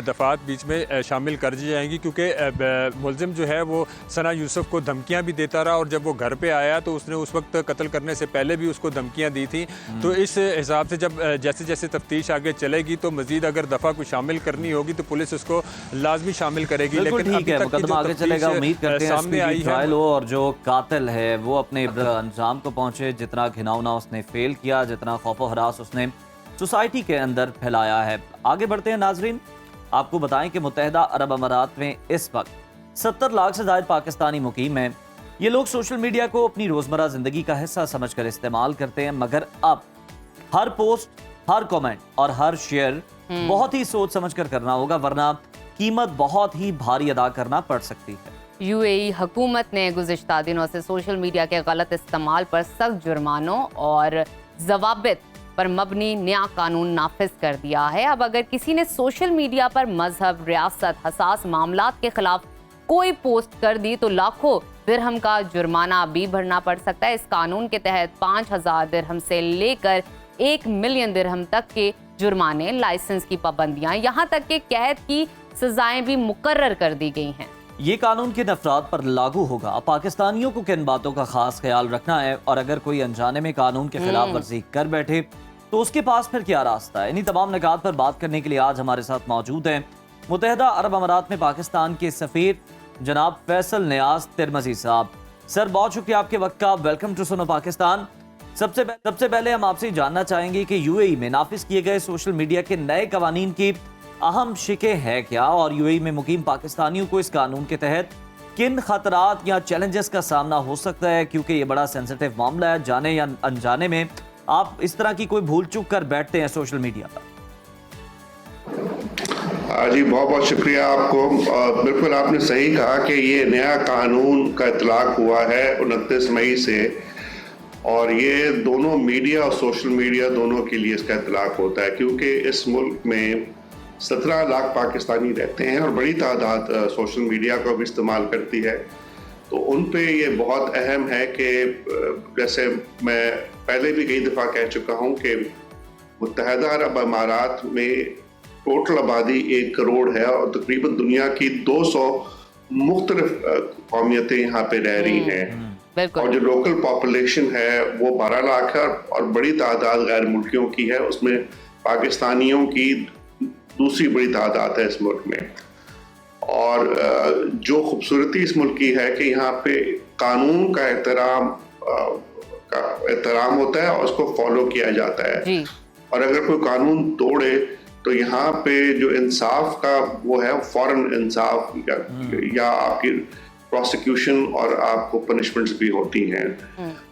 दफ़ात बीच में शामिल कर दी जाएंगी, क्योंकि मुलजिम जो है वो सना यूसुफ को धमकियाँ भी देता रहा और जब वो घर पर आया तो उसने उस वक्त कत्ल करने से पहले भी उसको धमकियाँ दी थी। तो इस हिसाब से जब जैसे जैसे तफ्तीश आगे चलेगी तो मज़ीद अगर दफा कुछ शामिल करनी होगी तो पुलिस उसको लाजमी शामिल करेगी। लेकिन ठीक है, मुकदमा आगे चलेगा, उम्मीद करते हैं सामने आई ट्रायल हो और जो कातिल है वो अपने अंजाम को पहुंचे। जितना घिनौना उसने फेल किया, जितना खौफो हरास उसने सोसाइटी के अंदर फैलाया है। आगे बढ़ते हैं नाजरीन, आपको बताएं कि मुत्तहिदा अरब अमारात में इस वक्त 70 लाख से ज़ायद पाकिस्तानी मुकीम हैं। ये लोग सोशल मीडिया को अपनी रोजमर्रा जिंदगी का हिस्सा समझकर इस्तेमाल करते हैं, मगर अब हर पोस्ट, हर कमेंट और हर शेयर बहुत ही सोच समझकर करना होगा, वरना कीमत बहुत ही भारी अदा करना पड़ सकती है। यूएई हुकूमत ने गुज़िश्ता दिनों से सोशल मीडिया के गलत इस्तेमाल पर सख्त जुर्मानों और ज़वाबित पर मबनी नया कानून नाफिज कर दिया है। अब अगर किसी ने सोशल मीडिया पर मजहब, रियासत, हसास मामलात के खिलाफ कोई पोस्ट कर दी तो लाखों दिरहम का जुर्माना भी भरना पड़ सकता है। इस कानून के तहत 5000 दिरहम से लेकर 1 मिलियन दिरहम तक के जुर्माने, लाइसेंस की पाबंदियां, यहाँ तक कि कैद की सजाएं भी मुकर्रर कर दी गई हैं। ये कानून किन अफराद पर लागू होगा, पाकिस्तानियों को किन बातों का खास ख्याल रखना है, और अगर कोई अनजाने में कानून के खिलाफ वर्जी कर बैठे तो उसके पास फिर क्या रास्ता है। इन्हीं तमाम निकात पर बात करने के लिए आज हमारे साथ मौजूद हैं मुत्तहिदा अरब अमारात में पाकिस्तान के सफीर जनाब फैसल नियाज तिरमजी साहब। सर, बहुत शुक्रिया आपके वक्त का। वेलकम टू सुनो पाकिस्तान। सबसे पहले हम आपसे जानना चाहेंगे कि यूएई में नाफिज किए गए सोशल मीडिया के नए कवानीन की अहम शिकें है क्या, और यूएई में मुकीम पाकिस्तानियों को इस कानून के तहत किन खतरात या चैलेंजेस का सामना हो सकता है, क्योंकि ये बड़ा सेंसिटिव मामला है। जाने या अनजाने में आप इस तरह की कोई भूल चूक कर बैठते हैं सोशल मीडिया पर। जी बहुत बहुत शुक्रिया आपको। बिल्कुल आपने सही कहा कि ये नया कानून का इतलाक हुआ है 29 मई से, और ये दोनों मीडिया और सोशल मीडिया दोनों के लिए इसका इतलाक होता है, क्योंकि इस मुल्क में 17 लाख पाकिस्तानी रहते हैं और बड़ी तादाद सोशल मीडिया को भी इस्तेमाल करती है। तो उन पे ये बहुत अहम है कि जैसे मैं पहले भी कई दफ़ा कह चुका हूँ कि मुत्तहिदा अरब अमारात में टोटल आबादी 1 करोड़ है और तकरीबन दुनिया की 200 मुख्तलिफ कौमियतें यहाँ पे रह रही हैं, और जो लोकल पॉपुलेशन है वो 12 लाख है और बड़ी तादाद गैर मुल्कियों की है, उसमें पाकिस्तानियों की दूसरी बड़ी तादाद है इस मुल्क में। और जो खूबसूरती इस मुल्क की है कि यहाँ पे कानून का एहतराम होता है और उसको फॉलो किया जाता है, और अगर कोई कानून तोड़े तो यहाँ पे जो इंसाफ का वो है फौरन इंसाफ या आपकी प्रोसिक्यूशन और आपको पनिशमेंट्स भी होती हैं।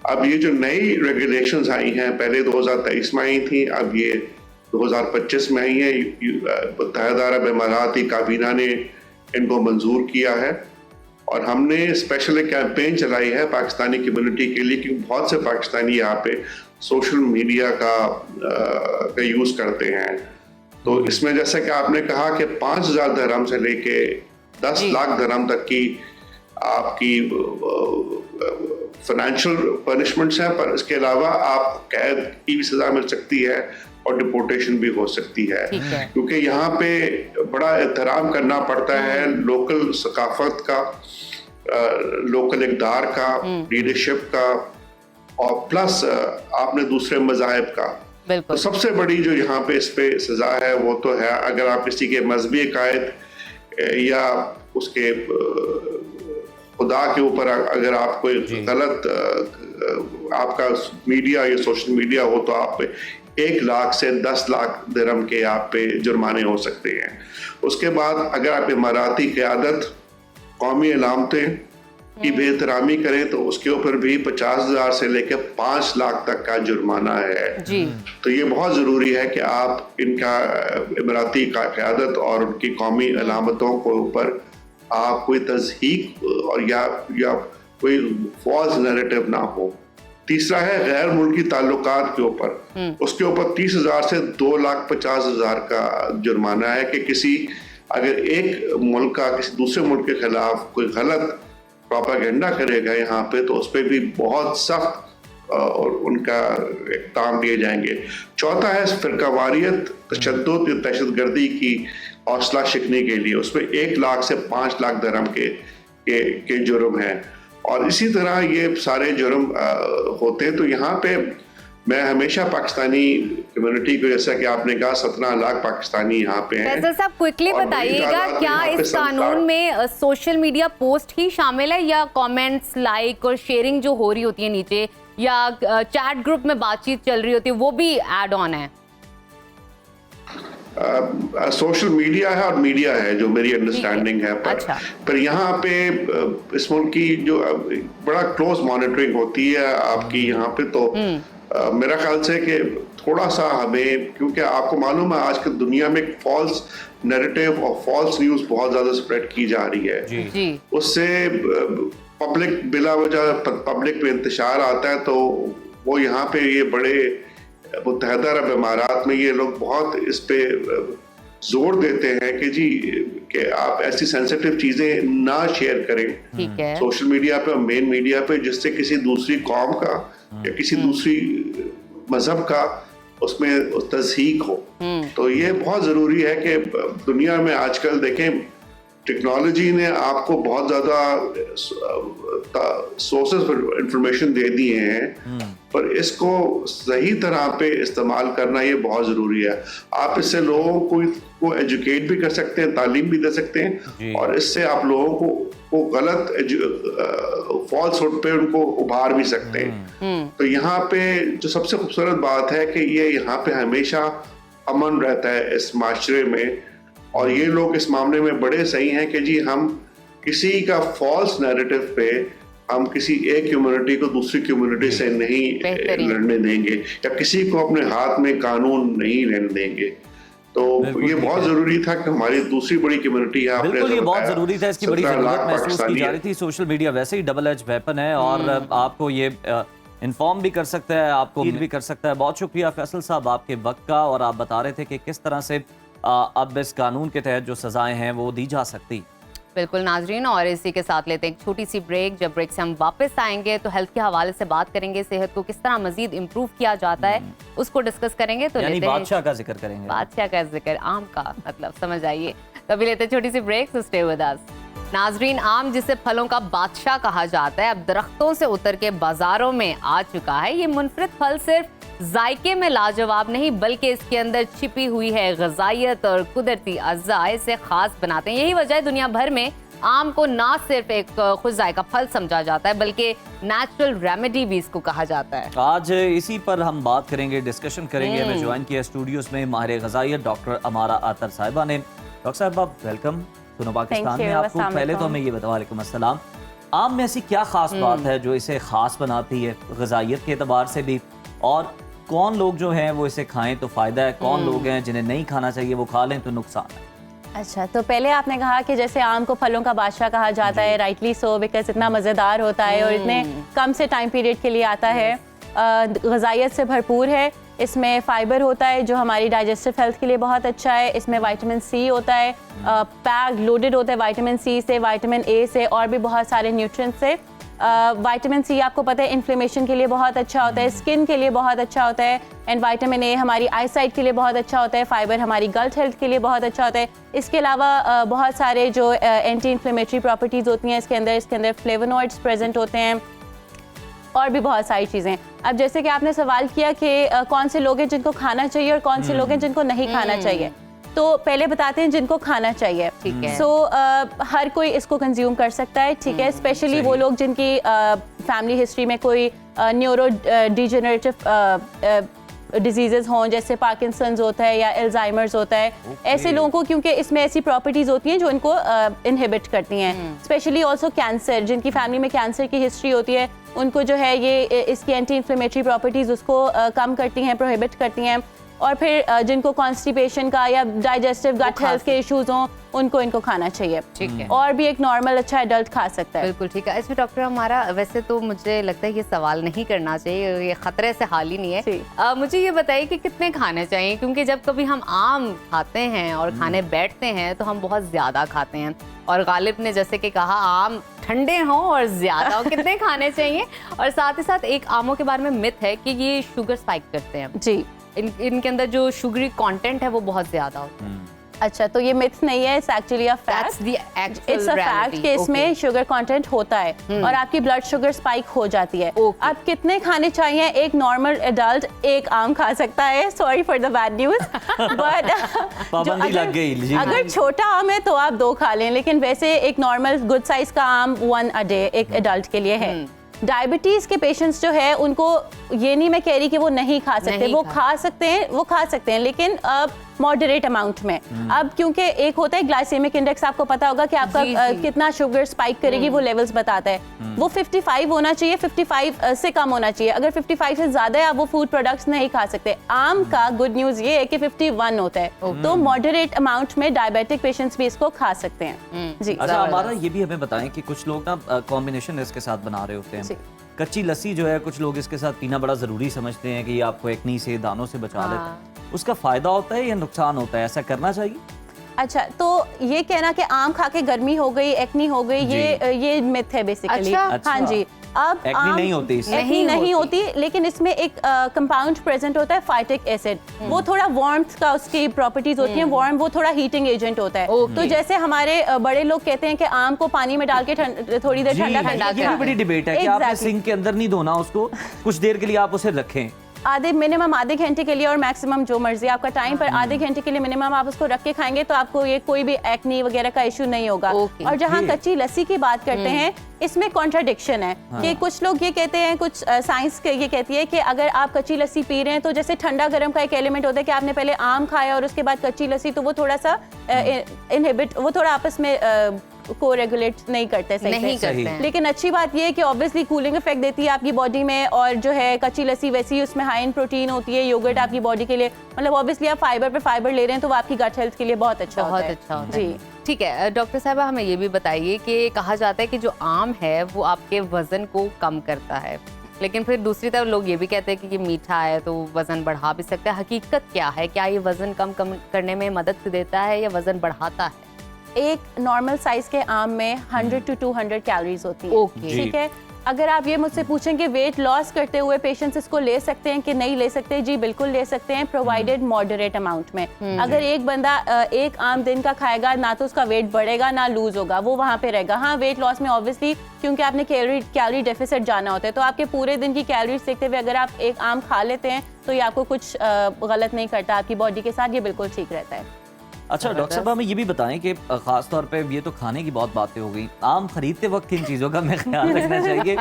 अब ये जो नई रेगुलेशंस आई हैं, पहले 2023 में आई थी, अब ये 2025 में आई है। मुत्तहिदा अरब अमारात की काबीना ने इनको मंजूर किया है और हमने स्पेशल कैंपेन चलाई है पाकिस्तानी कम्युनिटी के लिए, क्योंकि बहुत से पाकिस्तानी यहाँ पे सोशल मीडिया का यूज़ करते हैं। तो इसमें जैसा कि आपने कहा कि 5000 दिरहम से लेके 10 लाख दिरहम तक की आपकी फाइनेंशियल पनिशमेंट्स हैं, पर इसके अलावा आप कैद की भी सजा मिल सकती है और डिपोर्टेशन भी हो सकती है, क्योंकि यहाँ पे बड़ा एहतराम करना पड़ता है लोकल सकाफत का, लोकल इक़दार का, लीडरशिप का, और प्लस आपने दूसरे मज़ाहिब का। तो सबसे बड़ी जो यहाँ पे इस पे सजा है वो तो है, अगर आप किसी के मजहबी अकायद या उसके खुदा के ऊपर अगर आप कोई गलत आपका मीडिया या सोशल मीडिया हो, तो आप 1 लाख से 10 लाख दिरहम के आप पे जुर्माने हो सकते हैं। उसके बाद अगर आप इमाराती क़यादत, कौमी अलामतें की बेहतरामी करें तो उसके ऊपर भी 50,000 से लेकर 5 लाख तक का जुर्माना है जी। तो ये बहुत ज़रूरी है कि आप इनका इमाराती क़यादत और उनकी कौमी अलामतों के ऊपर आप कोई तज़हीक और या कोई फॉल्स नैरेटिव ना हो। तीसरा है गैर मुल्की ताल्लुकात के ऊपर, उसके ऊपर 30,000 से 2,50,000 का जुर्माना है कि किसी अगर एक मुल्क का किसी दूसरे मुल्क के खिलाफ कोई गलत प्रोपेगेंडा करेगा यहाँ पे, तो उस पर भी बहुत सख्त और उनका इक़दाम लिए जाएंगे। चौथा है फ़िरकावारियत, तशद्दुद या दहशतगर्दी की हौसला शिकने के लिए, उसमें 1 लाख से 5 लाख दिरहम के जुर्म हैं। और इसी तरह ये सारे जुर्म होते हैं। तो यहाँ पे मैं हमेशा पाकिस्तानी कम्युनिटी को, जैसा कि आपने कहा 17 लाख पाकिस्तानी यहाँ पे हैं। फैसल साहब क्विकली बताइएगा, क्या इस कानून में सोशल मीडिया पोस्ट ही शामिल है या कमेंट्स, लाइक और शेयरिंग जो हो रही होती है नीचे, या चैट ग्रुप में बातचीत चल रही होती है, वो भी ऐड ऑन है? सोशल मीडिया है और मीडिया है, जो मेरी अंडरस्टैंडिंग है। पर यहाँ पे इस मुल्क की जो बड़ा क्लोज मॉनिटरिंग होती है आपकी यहाँ पे, तो मेरा ख्याल से कि थोड़ा सा हमें, क्योंकि आपको मालूम है आज की दुनिया में फॉल्स नैरेटिव और फॉल्स न्यूज़ बहुत ज़्यादा स्प्रेड की जा रही है, उससे पब्लिक बिला वजह पब्लिक पे इंतशार आता है। तो वो यहाँ पे ये बड़े मुत्तहदा अरब इमारात में ये लोग बहुत इस पे जोर देते हैं कि जी कि आप ऐसी सेंसिटिव चीजें ना शेयर करें सोशल मीडिया पे और मेन मीडिया पे, जिससे किसी दूसरी कौम का या किसी दूसरी मजहब का उसमें तज़हीक हो। तो ये बहुत जरूरी है कि दुनिया में आजकल देखें टेक्नोलॉजी ने आपको बहुत ज़्यादा सोर्सेज पर इंफॉर्मेशन दे दिए हैं, पर इसको सही तरह पे इस्तेमाल करना ये बहुत ज़रूरी है। आप इससे लोगों को एजुकेट भी कर सकते हैं, तालीम भी दे सकते हैं, और इससे आप लोगों को गलत फॉल्सहुड पे उनको उभार भी सकते हैं। तो यहाँ पे जो सबसे खूबसूरत बात है कि ये यहाँ पे हमेशा अमन रहता है इस माशरे में, और ये लोग इस मामले में बड़े सही हैं कि जी हम किसी का फॉल्स नैरेटिव पे हम किसी एक कम्युनिटी को दूसरी कम्युनिटी से नहीं लड़ने देंगे, या किसी को अपने हाथ में कानून नहीं लेने देंगे। तो ये बहुत जरूरी था कि हमारी दूसरी बड़ी कम्युनिटी है, बिल्कुल ये बहुत जरूरी था, इसकी बड़ी जरूरत महसूस की जा रही थी। सोशल मीडिया वैसे ही डबल एज वेपन है, और आपको ये इन्फॉर्म भी कर सकता है, आपको भी कर सकता है। बहुत शुक्रिया फैसल साहब आपके वक्त का, और आप बता रहे थे कि किस तरह से अब इस कानून के तहत जो सजाएं हैं वो दी जा सकती। बिल्कुल नाजरीन, और इसी के साथ लेते हैं एक छोटी सी ब्रेक। जब ब्रेक से हम वापस आएंगे तो हेल्थ के हवाले से बात करेंगे, सेहत को किस तरह मजीद इम्प्रूव किया जाता है उसको डिस्कस करेंगे। तो लेते हैं बादशाह का जिक्र करेंगे, बादशाह का जिक्र, आम का मतलब समझ आइए। तभी लेते हैं छोटी सी break, so stay with us. नाजरीन, आम जिसे फलों का बादशाह कहा जाता है, अब दरख्तों से उतर के बाजारों में आ चुका है। ये मुनफरिद फल सिर्फ जायके में लाजवाब नहीं, बल्कि इसके अंदर छिपी हुई है ग़िज़ाइयत और कुदरती अज़्ज़ा इसे खास बनाते हैं। यही वजह है दुनिया भर में आम को ना सिर्फ एक खुश जायका फल समझा जाता है, बल्कि नेचुरल रेमेडी भी इसको कहा जाता है। आज इसी पर हम बात करेंगे, डिस्कशन करेंगे। हमें ज्वाइन किया स्टूडियोज में माहिर ग़िज़ाइयत डॉक्टर अमारा आतर साहिबा ने। डॉक्टर साहब आप वेलकम सुनो पाकिस्तान में आपको। पहले तो हमें ये बताओ, वालेकुम अस्सलाम, आम में ऐसी क्या खास बात है जो इसे खास बनाती है ग़िज़ाइयत के एतबार से भी, और कौन लोग जो हैं वो इसे खाएं तो फ़ायदा है, कौन लोग हैं जिन्हें नहीं खाना चाहिए, वो खा लें तो नुकसान है? अच्छा, तो पहले आपने कहा कि जैसे आम को फलों का बादशाह कहा जाता है, राइटली सो, बिकॉज इतना मज़ेदार होता है और इतने कम से टाइम पीरियड के लिए आता है, ग़िज़ाइयत से भरपूर है। इसमें फाइबर होता है जो हमारी डाइजेस्टिव हेल्थ के लिए बहुत अच्छा है। इसमें विटामिन सी होता है, पैक्ड लोडेड होता है विटामिन सी से, विटामिन ए से और भी बहुत सारे न्यूट्रिएंट्स से। विटामिन सी आपको पता है इन्फ्लेमेशन के लिए बहुत अच्छा होता है, स्किन के लिए बहुत अच्छा होता है, एंड विटामिन ए हमारी आई साइट के लिए बहुत अच्छा होता है। फाइबर हमारी गट हेल्थ के लिए बहुत अच्छा होता है। इसके अलावा बहुत सारे जो एंटी इन्फ्लेमेटरी प्रॉपर्टीज़ होती हैं इसके अंदर फ्लेवोनॉइड्स प्रेजेंट होते हैं और भी बहुत सारी चीज़ें। अब जैसे कि आपने सवाल किया कि कौन से लोग हैं जिनको खाना चाहिए और कौन से लोग हैं जिनको नहीं खाना चाहिए, तो पहले बताते हैं जिनको खाना चाहिए। ठीक है। सो हर कोई इसको कंज्यूम कर सकता है, ठीक है। स्पेशली वो लोग जिनकी फैमिली हिस्ट्री में कोई न्यूरो डिजेनरेटिव डिजीजेज हों, जैसे पार्किंसंस होता है या एल्जाइमर्स होता है, ऐसे लोगों को, क्योंकि इसमें ऐसी प्रॉपर्टीज होती हैं जो इनको इनहिबिट करती हैं। स्पेशली ऑल्सो कैंसर, जिनकी फैमिली में कैंसर की हिस्ट्री होती है, उनको जो है ये इसकी एंटी इन्फ्लेमेटरी प्रॉपर्टीज उसको कम करती हैं, प्रोहिबिट करती हैं। और फिर जिनको कॉन्स्टिपेशन का या डाइजेस्टिव गट हेल्थ के इश्यूज हों, उनको इनको खाना चाहिए। ठीक है। और भी एक नॉर्मल अच्छा एडल्ट खा सकता है। बिल्कुल ठीक है। इसमें डॉक्टर हमारा वैसे तो मुझे लगता है ये सवाल नहीं करना चाहिए, ये खतरे से हाल ही नहीं है। मुझे ये बताइए कि कितने खाने चाहिए, क्योंकि जब कभी हम आम खाते हैं और खाने बैठते हैं तो हम बहुत ज़्यादा खाते हैं, और गालिब ने जैसे कि कहा आम ठंडे हों और ज़्यादा हो, कितने खाने चाहिए? और साथ ही साथ एक आमों के बारे में मिथ है कि ये शुगर स्पाइक करते हैं जी, इनके अंदर जो शुगरी कंटेंट है वो बहुत ज्यादा होता है। अच्छा, तो ये मिथ नहीं है, it's actually a fact. It's a fact कि इसमें शुगर कंटेंट होता है और आपकी ब्लड शुगर स्पाइक हो जाती है। अब कितने खाने चाहिए? एक नॉर्मल एडल्ट एक आम खा सकता है, sorry for the bad news, but पाबंदी लग गई। अगर छोटा आम है तो आप 2 खा लें, लेकिन वैसे एक नॉर्मल गुड साइज का आम 1 a day एक एडल्ट के लिए है। डायबिटीज के पेशेंट्स जो है उनको ये नहीं मैं कह रही कि वो नहीं खा सकते, वो खा सकते हैं, लेकिन मॉडरेट अमाउंट में। अब क्योंकि एक होता है ग्लाइसेमिक इंडेक्स, आपको पता होगा कि आपका कितना शुगर स्पाइक करेगी, वो लेवल्स बताता है। वो 55 होना चाहिए, 55 से कम होना चाहिए। अगर 55 से ज्यादा है आप वो फूड प्रोडक्ट्स नहीं खा सकते। आम का गुड न्यूज ये है कि 51 होता है, तो मॉडरेट अमाउंट में डायबिटिक पेशेंट्स भी इसको खा सकते हैं। जी। अच्छा, हमारा ये भी हमें बताएं कि कुछ लोग ना कॉम्बिनेशन इसके साथ बना रहे होते हैं। कच्ची लस्सी जो है कुछ लोग इसके साथ पीना बड़ा जरूरी समझते हैं कि ये आपको एक्नी से, दानों से बचा लेता है। उसका फायदा होता है या नुकसान होता है? ऐसा करना चाहिए? अच्छा, तो ये कहना कि आम खा के गर्मी हो गई, एक्नी हो गई, ये मिथ है बेसिकली। अच्छा? हाँ जी। अब एक्नी नहीं होती इससे? एक्नी नहीं होती, लेकिन इसमें एक कंपाउंड प्रेजेंट होता है फाइटिक एसिड। वो थोड़ा वार्मथ का उसकी प्रॉपर्टीज होती हैं, वार्म, वो थोड़ा हीटिंग एजेंट होता है। तो जैसे हमारे बड़े लोग कहते हैं कि आम को पानी में डाल के थोड़ी देर ठंडा ये भी बड़ी डिबेट है कि आपने सिंक के अंदर नहीं धोना उसको, कुछ देर के लिए आप उसे रखें, मिनिमम आधे घंटे के लिए, और मैक्सिमम जो मर्जी आपका टाइम, पर आधे घंटे के लिए मिनिमम आप उसको रख के खाएंगे तो आपको ये कोई भी एक्नी वगैरह का इशू नहीं होगा। और जहाँ कच्ची लस्सी की बात करते हैं, इसमें कॉन्ट्राडिक्शन है कि कुछ लोग ये कहते हैं, कुछ साइंस ये कहती है कि अगर आप कच्ची लस्सी पी रहे हैं तो जैसे ठंडा गर्म का एक एलिमेंट होता है कि आपने पहले आम खाया और उसके बाद कच्ची लस्सी, तो वो थोड़ा सा इनहिबिट, वो थोड़ा आपस में को रेगुलेट नहीं करते सही से। लेकिन अच्छी बात ये है कि ऑब्वियसली कूलिंग इफेक्ट देती है आपकी बॉडी में, और जो है कच्ची लस्सी वैसी उसमें हाई इन प्रोटीन होती है, योगर्ट आपकी बॉडी के लिए, मतलब ऑब्वियसली आप फाइबर पे फाइबर ले रहे हैं तो वो आपकी गट हेल्थ के लिए बहुत अच्छा होता है। जी ठीक है। डॉक्टर साहबा, हमें ये भी बताइए कि कहा जाता है कि जो आम है वो आपके वजन को कम करता है, लेकिन फिर दूसरी तरफ लोग ये भी कहते हैं कि ये मीठा है तो वजन बढ़ा भी सकता है। हकीकत क्या है? क्या ये वजन कम करने में मदद देता है या वजन बढ़ाता है? एक नॉर्मल साइज के आम में 100 to 200 कैलोरीज होती है। ठीक है। अगर आप ये मुझसे पूछें कि वेट लॉस करते हुए पेशेंट्स इसको ले सकते हैं कि नहीं ले सकते, जी बिल्कुल ले सकते हैं, प्रोवाइडेड मॉडरेट अमाउंट में। अगर एक बंदा एक आम दिन का खाएगा, ना तो उसका वेट बढ़ेगा ना लूज होगा, वो वहाँ पे रहेगा। हाँ, वेट लॉस में ऑब्वियसली क्योंकि आपने कैलोरी डेफिसिट जाना होता है, तो आपके पूरे दिन की कैलोरीज देखते हुए अगर आप एक आम खा लेते हैं तो ये आपको कुछ गलत नहीं करता आपकी बॉडी के साथ, ये बिल्कुल ठीक रहता है। अच्छा डॉक्टर साहब, हमें ये भी बताएं कि खास तौर पे ये तो खाने की बहुत बातें हो गई, आम खरीदते वक्त किन चीज़ों का हमें ख्याल रखना चाहिए,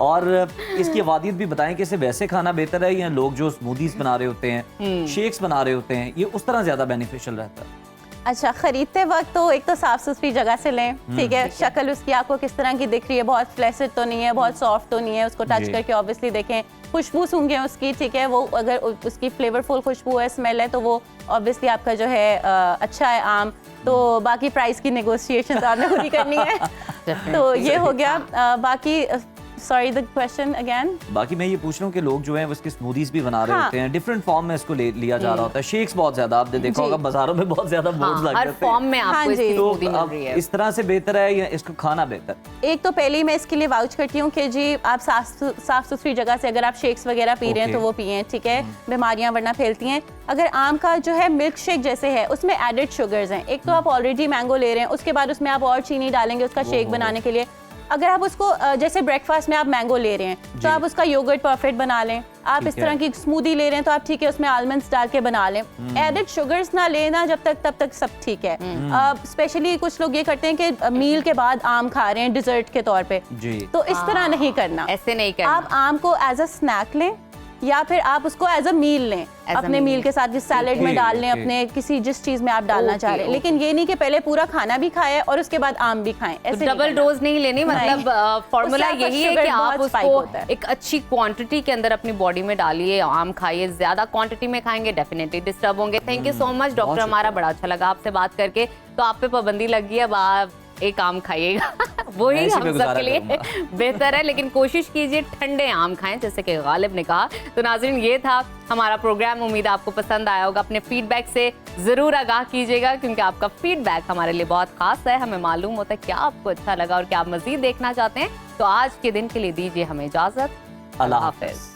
और इसकी अवादियत भी बताएं कि इसे वैसे खाना बेहतर है या लोग जो स्मूदीज बना रहे होते हैं, शेक्स बना रहे होते हैं, ये उस तरह ज़्यादा बेनिफिशियल रहता है? अच्छा, खरीदते वक्त तो एक तो साफ सुथरी जगह से लें, ठीक है। शक्ल उसकी आपको किस तरह की दिख रही है, बहुत फ्लैसिड तो नहीं है, बहुत सॉफ्ट तो नहीं है, उसको टच करके ऑब्वियसली देखें। खुशबू सूंघें उसकी, ठीक है, वो अगर उसकी फ्लेवरफुल खुशबू है, स्मेल है, तो वो ऑब्वियसली आपका जो है अच्छा है आम। तो बाकी प्राइस की नेगोशिएशन आपने खुद ही करनी है। तो ये हो गया। बाकी सॉरी द क्वेश्चन अगेन। बाकी मैं ये पूछ रहा हूँ कि लोग जो हैं वो इसकी स्मूदीज भी बना रहे हाँ। होते हैं, डिफरेंट फॉर्म में इसको लिया जा रहा होता है। शेक्स बहुत ज्यादा आपने देखा होगा बाजारों में बहुत ज्यादा बोर्ड लग हर जाते फॉर्म हैं। में आपको हाँ इसकी जी। स्मूदी तो मिल अब रही है। इस तरह से बेहतर है या इसको खाना बेहतर? एक तो पहले ही मैं इसके लिए वाउच करती हूँ कि जी आप साफ सुथरी जगह से अगर आप शेक्स वगैरह पी रहे हैं तो वो पिए, ठीक है, बीमारियां वरना फैलती हैं। अगर आम का जो है मिल्क शेक जैसे है उसमें एडेड शुगर्स हैं, एक तो आप ऑलरेडी मैंगो ले रहे हैं, उसके बाद उसमें आप और चीनी डालेंगे उसका शेक बनाने के लिए। अगर आप उसको जैसे ब्रेकफास्ट में आप मैंगो ले रहे हैं तो आप उसका योगर्ट परफेक्ट बना लें। आप इस तरह की स्मूदी ले रहे हैं तो आप ठीक है उसमें आलमंड्स डाल के बना लें। एडेड शुगर्स ना लेना तब तक सब ठीक है। स्पेशली कुछ लोग ये करते हैं कि मील के बाद आम खा रहे हैं डिजर्ट के तौर पे, तो इस तरह नहीं करना। ऐसे नहीं करना। आप आम को एज अ स्नैक लें या फिर आप उसको एज अ मील लें, अपने मील के साथ जिस सैलेड में डाल लें, अपने किसी जिस चीज में आप डालना चाह रहे हैं। लेकिन ये नहीं कि पहले पूरा खाना भी खाएं और उसके बाद आम भी खाएं, ऐसे डबल डोज नहीं लेनी। मतलब फॉर्मूला उससे आपका यही है शुगर कि आप बहुत स्पाइक उसको होता है। एक अच्छी क्वांटिटी के अंदर अपनी बॉडी में डालिए, आम खाइए। ज्यादा क्वांटिटी में खाएंगे डेफिनेटली डिस्टर्ब होंगे। Thank you so much doctor, हमारा बड़ा अच्छा लगा आपसे बात करके। तो आप पे पाबंदी लग गई, अब आप एक आम खाइएगा वही हम सबके लिए बेहतर है, लेकिन कोशिश कीजिए ठंडे आम खाएं जैसे कि गालिब ने कहा। तो नाज़रीन, ये था हमारा प्रोग्राम, उम्मीद आपको पसंद आया होगा। अपने फीडबैक से जरूर आगाह कीजिएगा क्योंकि आपका फीडबैक हमारे लिए बहुत खास है। हमें मालूम होता है क्या आपको अच्छा लगा और क्या आप मजीद देखना चाहते हैं। तो आज के दिन के लिए दीजिए हमें इजाजत। अल्लाह हाफिज।